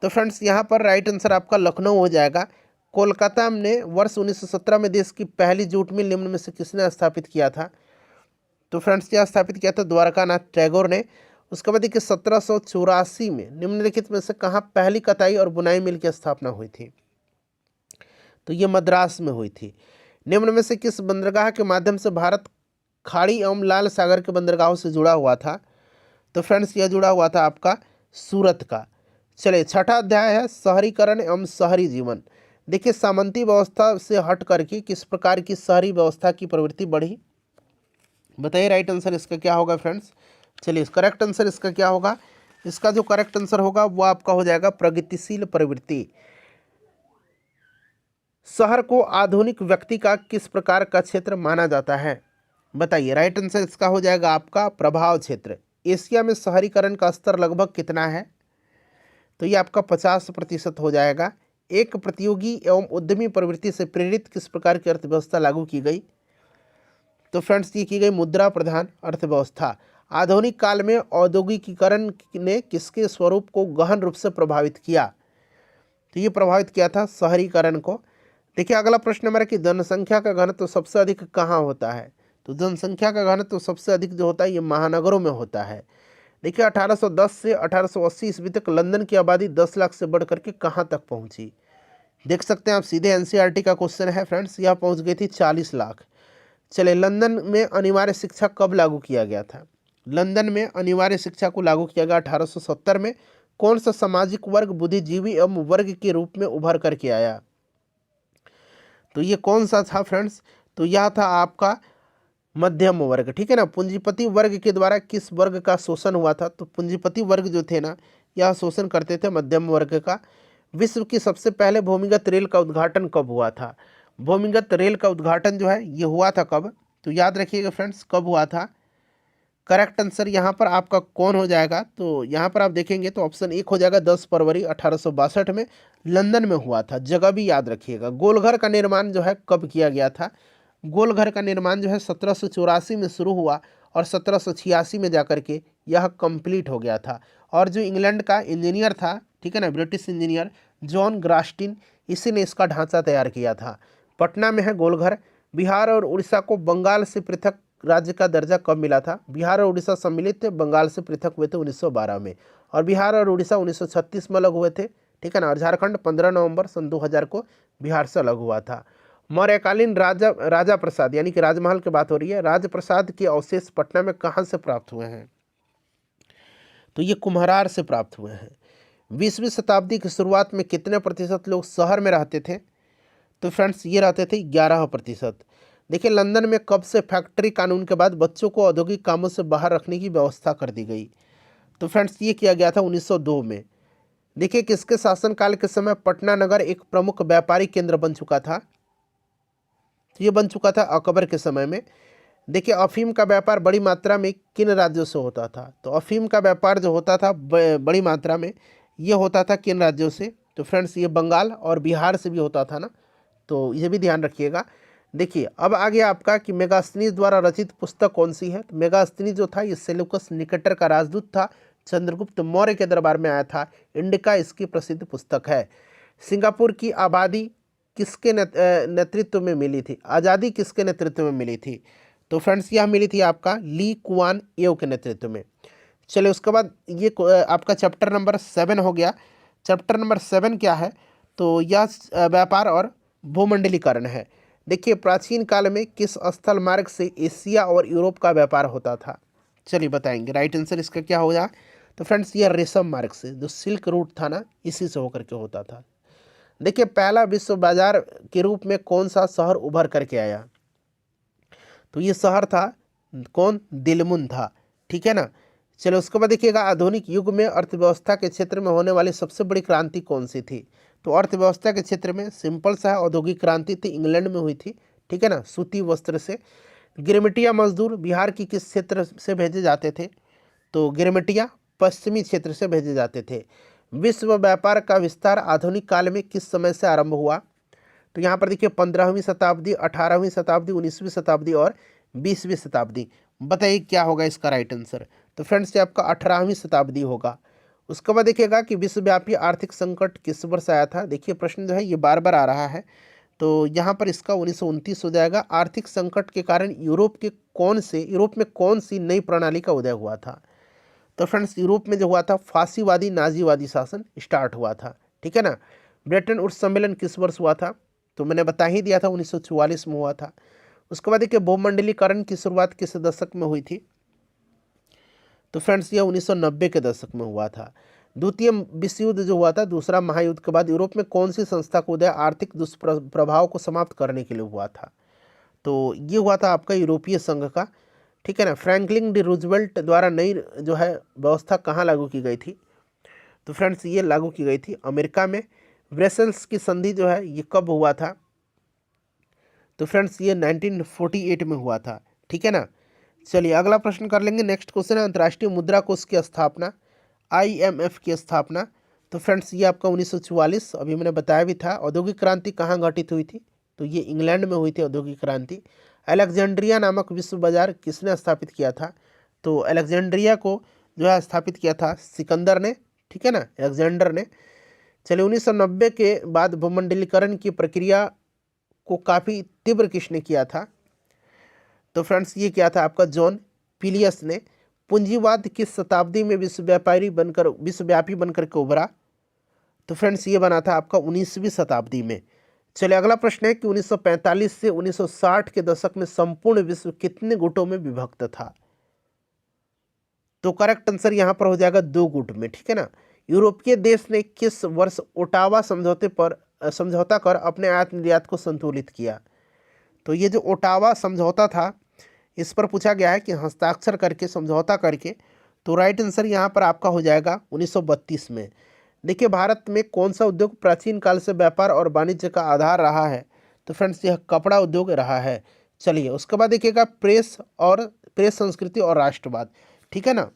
तो फ्रेंड्स यहाँ पर राइट आंसर आपका लखनऊ हो जाएगा। कोलकाता ने वर्ष 1917 में देश की पहली जूट मिल निम्न में से किसने स्थापित किया था? तो फ्रेंड्स यहाँ स्थापित किया था द्वारकानाथ टैगोर ने। उसके बाद देखिए 1784 में निम्नलिखित में से कहाँ पहली कताई और बुनाई मिल की स्थापना हुई थी? तो ये मद्रास में हुई थी। निम्न में से किस बंदरगाह के माध्यम से भारत खाड़ी एवं लाल सागर के बंदरगाहों से जुड़ा हुआ था? तो फ्रेंड्स यह जुड़ा हुआ था आपका सूरत का। चलिए छठा अध्याय है शहरीकरण एवं शहरी जीवन। देखिए सामंती व्यवस्था से हट करके किस प्रकार की शहरी व्यवस्था की प्रवृत्ति बढ़ी? बताइए राइट आंसर इसका क्या होगा फ्रेंड्स। चलिए करेक्ट आंसर इसका क्या होगा? इसका जो करेक्ट आंसर होगा वो आपका हो जाएगा प्रगतिशील प्रवृत्ति। शहर को आधुनिक व्यक्ति का किस प्रकार का क्षेत्र माना जाता है? बताइए राइट आंसर इसका हो जाएगा आपका प्रभाव क्षेत्र। एशिया में शहरीकरण का स्तर लगभग कितना है? तो ये आपका 50% हो जाएगा। एक प्रतियोगी एवं उद्यमी प्रवृत्ति से प्रेरित किस प्रकार की अर्थव्यवस्था लागू की गई? तो फ्रेंड्स ये की गई मुद्रा प्रधान अर्थव्यवस्था। आधुनिक काल में औद्योगिकीकरण ने किसके स्वरूप को गहन रूप से प्रभावित किया? तो ये प्रभावित किया था शहरीकरण को। देखिए अगला प्रश्न हमारा कि जनसंख्या का घनत्व तो सबसे अधिक कहाँ होता है? तो जनसंख्या का घनत्व तो सबसे अधिक जो होता है ये महानगरों में होता है। देखिए 1810 से 1880 ईस्वी तक लंदन की आबादी 10 लाख से बढ़ करके कहाँ तक पहुँची? देख सकते हैं आप सीधे एनसीईआरटी का क्वेश्चन है फ्रेंड्स। यह पहुँच गई थी 40 लाख। चले लंदन में अनिवार्य शिक्षा कब लागू किया गया था? लंदन में अनिवार्य शिक्षा को लागू किया गया 1870 में। कौन सा सामाजिक वर्ग बुद्धिजीवी एवं वर्ग के रूप में उभर करके आया? तो ये कौन सा था फ्रेंड्स? तो यह था आपका मध्यम वर्ग। ठीक है ना। पूंजीपति वर्ग के द्वारा किस वर्ग का शोषण हुआ था? तो पूंजीपति वर्ग जो थे ना यह शोषण करते थे मध्यम वर्ग का। विश्व की सबसे पहले भूमिगत रेल का उद्घाटन कब हुआ था? भूमिगत रेल का उद्घाटन जो है ये हुआ था कब? तो याद रखिएगा फ्रेंड्स कब हुआ था। करेक्ट आंसर यहाँ पर आपका कौन हो जाएगा? तो यहाँ पर आप देखेंगे तो ऑप्शन 1 हो जाएगा 10 फरवरी 1862 में लंदन में हुआ था। जगह भी याद रखिएगा। गोलघर का निर्माण जो है कब किया गया था? गोलघर का निर्माण जो है 1784 में शुरू हुआ और 1786 में जाकर के यह कंप्लीट हो गया था। और जो इंग्लैंड का इंजीनियर था, ठीक है ना, ब्रिटिश इंजीनियर जॉन ग्रास्टिन, इसी ने इसका ढांचा तैयार किया था। पटना में है गोलघर। बिहार और उड़ीसा को बंगाल से पृथक राज्य का दर्जा कब मिला था? बिहार और उड़ीसा सम्मिलित थे, बंगाल से पृथक हुए थे 1912 में। और बिहार और उड़ीसा 1936 में अलग हुए थे। ठीक है ना। और झारखंड 15 नवंबर सन 2000 को बिहार से अलग हुआ था। मौर्यकालीन राजा प्रसाद यानी कि राजमहल की बात हो रही है। राजप्रसाद के अवशेष पटना में कहाँ से प्राप्त हुए हैं? तो ये कुम्हरार से प्राप्त हुए हैं। 20वीं शताब्दी की शुरुआत में कितने प्रतिशत लोग शहर में रहते थे? तो फ्रेंड्स ये रहते थे 11%। देखिए लंदन में कब से फैक्ट्री कानून के बाद बच्चों को औद्योगिक कामों से बाहर रखने की व्यवस्था कर दी गई? तो फ्रेंड्स ये किया गया था 1902 में। देखिए किसके शासनकाल के समय पटना नगर एक प्रमुख व्यापारिक केंद्र बन चुका था? तो ये बन चुका था अकबर के समय में। देखिए अफीम का व्यापार बड़ी मात्रा में किन राज्यों से होता था? तो अफीम का व्यापार जो होता था बड़ी मात्रा में ये होता था किन राज्यों से? तो फ्रेंड्स ये बंगाल और बिहार से भी होता था ना, तो ये भी ध्यान रखिएगा। देखिए अब आ गया आपका कि मेगास्थनीज द्वारा रचित पुस्तक कौन सी है? तो मेगास्थनीज जो था ये सेल्यूकस निकेटर का राजदूत था, चंद्रगुप्त मौर्य के दरबार में आया था। इंडिका इसकी प्रसिद्ध पुस्तक है। सिंगापुर की आबादी किसके नेतृत्व में मिली थी? आज़ादी किसके नेतृत्व में मिली थी? तो फ्रेंड्स यह मिली थी आपका ली कुआन येव के नेतृत्व में। चलिए उसके बाद ये आपका चैप्टर नंबर 7 हो गया। चैप्टर नंबर 7 क्या है? तो यह व्यापार और भूमंडलीकरण है। देखिए प्राचीन काल में किस स्थल मार्ग से एशिया और यूरोप का व्यापार होता था? चलिए बताएंगे। राइट आंसर इसका क्या होगा? तो फ्रेंड्स ये रेशम मार्ग से, जो सिल्क रूट था ना, इसी से होकर के होता था। देखिए पहला विश्व बाजार के रूप में कौन सा शहर उभर करके आया? तो ये शहर था कौन? दिलमुन था। ठीक है ना। चलो उसके बाद देखिएगा आधुनिक युग में अर्थव्यवस्था के क्षेत्र में होने वाली सबसे बड़ी क्रांति कौन सी थी? तो अर्थव्यवस्था के क्षेत्र में सिंपल सा है, औद्योगिक क्रांति थी, इंग्लैंड में हुई थी। ठीक है ना, सूती वस्त्र से। गिरमिटिया मजदूर बिहार की किस क्षेत्र से भेजे जाते थे? तो गिरमिटिया पश्चिमी क्षेत्र से भेजे जाते थे। विश्व व्यापार का विस्तार आधुनिक काल में किस समय से आरंभ हुआ? तो यहाँ पर देखिए 15वीं शताब्दी, 18वीं शताब्दी, 19वीं शताब्दी और 20वीं शताब्दी। बताइए क्या होगा इसका राइट आंसर? तो फ्रेंड्स ये आपका 18वीं शताब्दी होगा। उसके बाद देखिएगा कि विश्वव्यापी आर्थिक संकट किस वर्ष आया था। देखिए प्रश्न जो है ये बार बार आ रहा है, तो यहाँ पर इसका 1929 हो जाएगा। आर्थिक संकट के कारण यूरोप में कौन सी नई प्रणाली का उदय हुआ था। तो फ्रेंड्स यूरोप में जो हुआ था फांसीवादी नाजीवादी शासन स्टार्ट हुआ था, ठीक है ना। ब्रेटन वुड्स सम्मेलन किस वर्ष हुआ था, तो मैंने बता ही दिया था 1944 में हुआ था। उसके बाद देखिए बहुमंडलीकरण की शुरुआत किस दशक में हुई थी, तो फ्रेंड्स यह 1990 के दशक में हुआ था। द्वितीय विश्व युद्ध जो हुआ था, दूसरा महायुद्ध के बाद यूरोप में कौन सी संस्था का उदय आर्थिक दुष्प्रभाव को समाप्त करने के लिए हुआ था, तो ये हुआ था आपका यूरोपीय संघ का, ठीक है ना। फ्रैंकलिन डी रूजवेल्ट द्वारा नई जो है व्यवस्था कहाँ लागू की गई थी, तो फ्रेंड्स ये लागू की गई थी अमेरिका में। ब्रसेल्स की संधि जो है ये कब हुआ था, तो फ्रेंड्स ये 1948 में हुआ था, ठीक है ना। चलिए अगला प्रश्न कर लेंगे। नेक्स्ट क्वेश्चन है अंतर्राष्ट्रीय मुद्रा कोष की स्थापना, IMF की स्थापना, तो फ्रेंड्स ये आपका 1944, अभी मैंने बताया भी था। औद्योगिक क्रांति कहाँ घटित हुई थी, तो ये इंग्लैंड में हुई थी औद्योगिक क्रांति। अलेक्जेंड्रिया नामक विश्व बाजार किसने स्थापित किया था, तो अलेक्जेंड्रिया को जो है स्थापित किया था सिकंदर ने, ठीक है ना, अलेक्जेंडर ने। चलिए 1990 के बाद भूमंडलीकरण की प्रक्रिया को काफ़ी तीव्र किसने किया था, तो फ्रेंड्स ये क्या था आपका जॉन पीलियस ने। पूंजीवाद किस शताब्दी में विश्वव्यापी बनकर के उभरा, तो फ्रेंड्स ये बना था आपका 19वीं शताब्दी में। चलिए अगला प्रश्न है कि 1945 से 1960 के दशक में संपूर्ण विश्व कितने गुटों में विभक्त था, तो करेक्ट आंसर यहाँ पर हो जाएगा 2 गुट में, ठीक है ना। यूरोपीय देश ने किस वर्ष ओटावा समझौता कर अपने आयात निर्यात को संतुलित किया, तो ये जो ओटावा समझौता था इस पर पूछा गया है कि हस्ताक्षर करके समझौता करके, तो राइट आंसर यहाँ पर आपका हो जाएगा 1932 में। देखिए भारत में कौन सा उद्योग प्राचीन काल से व्यापार और वाणिज्य का आधार रहा है, तो फ्रेंड्स यह कपड़ा उद्योग रहा है। चलिए उसके बाद देखिएगा प्रेस संस्कृति और राष्ट्रवाद, ठीक है ना।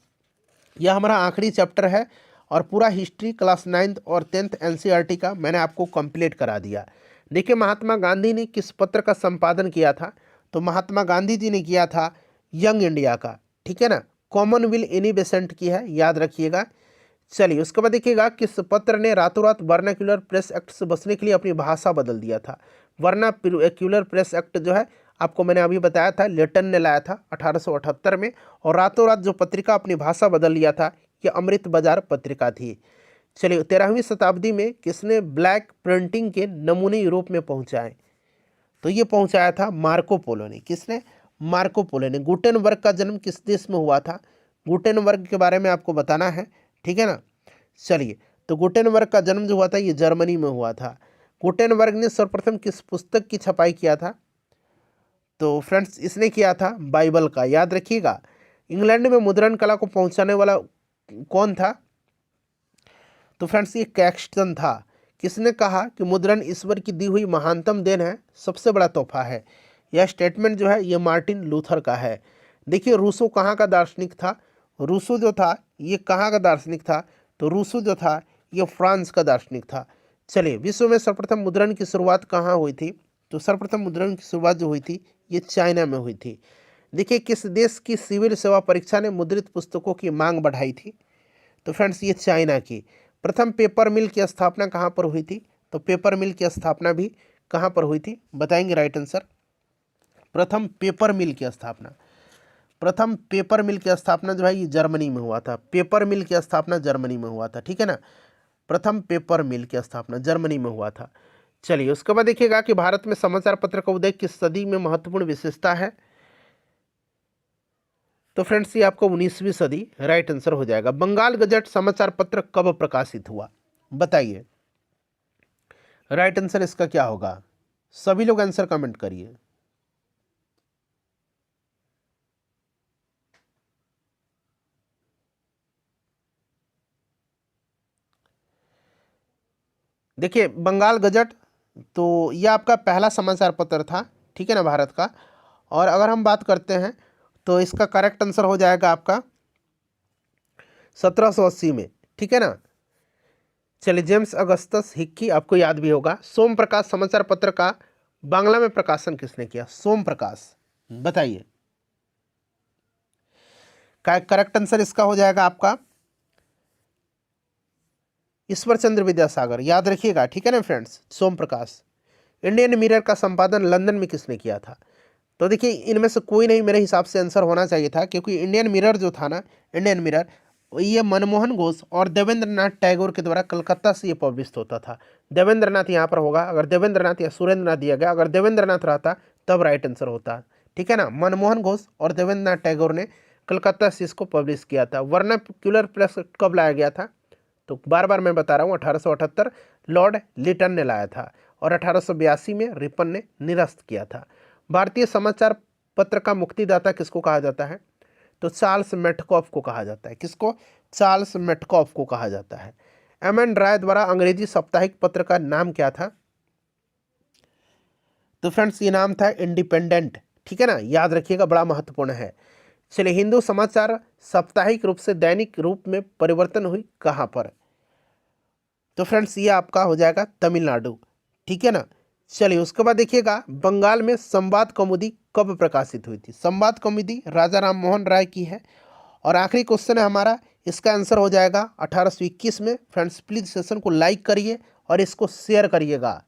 यह हमारा आखिरी चैप्टर है और पूरा हिस्ट्री क्लास 9th और 10th NCERT का मैंने आपको कंप्लीट करा दिया। देखिए महात्मा गांधी ने किस पत्र का संपादन किया था, तो महात्मा गांधी जी ने किया था यंग इंडिया का, ठीक है ना। कॉमनवेल्थ एनी बेसेंट की है, याद रखिएगा। चलिए उसके बाद देखिएगा किस पत्र ने रातों रात वर्नाक्यूलर प्रेस एक्ट से बचने के लिए अपनी भाषा बदल दिया था। वर्नाक्यूलर प्रेस एक्ट जो है आपको मैंने अभी बताया था लेटन ने लाया था 1878 में, और रातों रात जो पत्रिका अपनी भाषा बदल लिया था ये अमृत बाजार पत्रिका थी। चलिए 13वीं शताब्दी में किसने ब्लैक प्रिंटिंग के नमूने यूरोप में पहुंचाए, तो ये पहुंचाया था मार्को पोलो ने। किसने, मार्को पोलो ने। गुटेनबर्ग का जन्म किस देश में हुआ था, गुटेनबर्ग के बारे में आपको बताना है, ठीक है ना। चलिए तो गुटेनबर्ग का जन्म जो हुआ था ये जर्मनी में हुआ था। गुटेनबर्ग ने सर्वप्रथम किस पुस्तक की छपाई किया था, तो फ्रेंड्स इसने किया था बाइबल का, याद रखिएगा। इंग्लैंड में मुद्रण कला को पहुंचाने वाला कौन था, तो फ्रेंड्स ये कैक्सटन था। किसने कहा कि मुद्रण ईश्वर की दी हुई महानतम देन है, सबसे बड़ा तोहफा है। यह स्टेटमेंट जो है ये मार्टिन लूथर का है। देखिए रूसो कहाँ का दार्शनिक था, रूसो जो था ये कहाँ का दार्शनिक था, तो रूसो जो था ये फ्रांस का दार्शनिक था। चलिए विश्व में सर्वप्रथम मुद्रण की शुरुआत कहाँ हुई थी, तो सर्वप्रथम मुद्रण की शुरुआत जो हुई थी ये चाइना में हुई थी। देखिए किस देश की सिविल सेवा परीक्षा ने मुद्रित पुस्तकों की मांग बढ़ाई थी, तो फ्रेंड्स ये चाइना की। प्रथम पेपर मिल की स्थापना कहाँ पर हुई थी, तो पेपर मिल की स्थापना भी कहाँ पर हुई थी, बताएंगे राइट आंसर। प्रथम पेपर मिल की स्थापना जो है ये जर्मनी में हुआ था। पेपर मिल की स्थापना जर्मनी में हुआ था, ठीक है ना। प्रथम पेपर मिल की स्थापना जर्मनी में हुआ था। चलिए उसके बाद देखिएगा कि भारत में समाचार पत्र का उदय किस सदी में महत्वपूर्ण विशेषता है, तो फ्रेंड्स ये आपको 19वीं सदी राइट आंसर हो जाएगा। बंगाल गजट समाचार पत्र कब प्रकाशित हुआ, बताइए राइट आंसर इसका क्या होगा। सभी लोग आंसर कमेंट करिए। देखिए बंगाल गजट तो ये आपका पहला समाचार पत्र था, ठीक है ना, भारत का। और अगर हम बात करते हैं तो इसका करेक्ट आंसर हो जाएगा आपका 1780 में, ठीक है ना। चलिए जेम्स अगस्तस हिक्की आपको याद भी होगा। सोम प्रकाश समाचार पत्र का बांग्ला में प्रकाशन किसने किया, सोम प्रकाश, बताइए। करेक्ट आंसर इसका हो जाएगा आपका ईश्वर चंद्र विद्यासागर, याद रखिएगा, ठीक है ना फ्रेंड्स। सोम प्रकाश। इंडियन मिरर का संपादन लंदन में किसने किया था? तो देखिए इनमें से कोई नहीं मेरे हिसाब से आंसर होना चाहिए था, क्योंकि इंडियन मिरर जो था ना, इंडियन मिरर, ये मनमोहन घोष और देवेंद्र नाथ टैगोर के द्वारा कलकत्ता से ये पब्लिश होता था। देवेंद्र नाथ यहाँ पर होगा, अगर देवेंद्र नाथ या सुरेंद्र नाथ दिया गया, अगर देवेंद्र नाथ रहता तब राइट आंसर होता, ठीक है ना। मनमोहन घोष और देवेंद्र नाथ टैगोर ने कलकत्ता से इसको पब्लिश किया था। वर्नाक्यूलर प्रेस कब लाया गया था? तो बार बार मैं बता रहा हूँ, 1878 लॉर्ड लिटन ने लाया था, और 1882 में रिपन ने निरस्त किया था। भारतीय समाचार पत्र का मुक्तिदाता किसको कहा जाता है? तो चार्ल्स मेटकॉफ को कहा जाता है। किसको? चार्ल्स मेटकॉफ को कहा जाता है। एम.एन. राय द्वारा अंग्रेजी साप्ताहिक पत्र का नाम क्या था? तो फ्रेंड्स ये नाम था इंडिपेंडेंट, ठीक है ना, याद रखिएगा, बड़ा महत्वपूर्ण है। चलिए, हिंदू समाचार साप्ताहिक रूप से दैनिक रूप में परिवर्तन हुई कहाँ पर? तो फ्रेंड्स ये आपका हो जाएगा तमिलनाडु, ठीक है ना। चलिए उसके बाद देखिएगा, बंगाल में संवाद कौमुदी कब प्रकाशित हुई थी? संवाद कौमुदी राजा राम मोहन राय की है। और आखिरी क्वेश्चन है हमारा, इसका आंसर हो जाएगा 1821 में। फ्रेंड्स प्लीज सेशन को लाइक करिए और इसको शेयर करिएगा।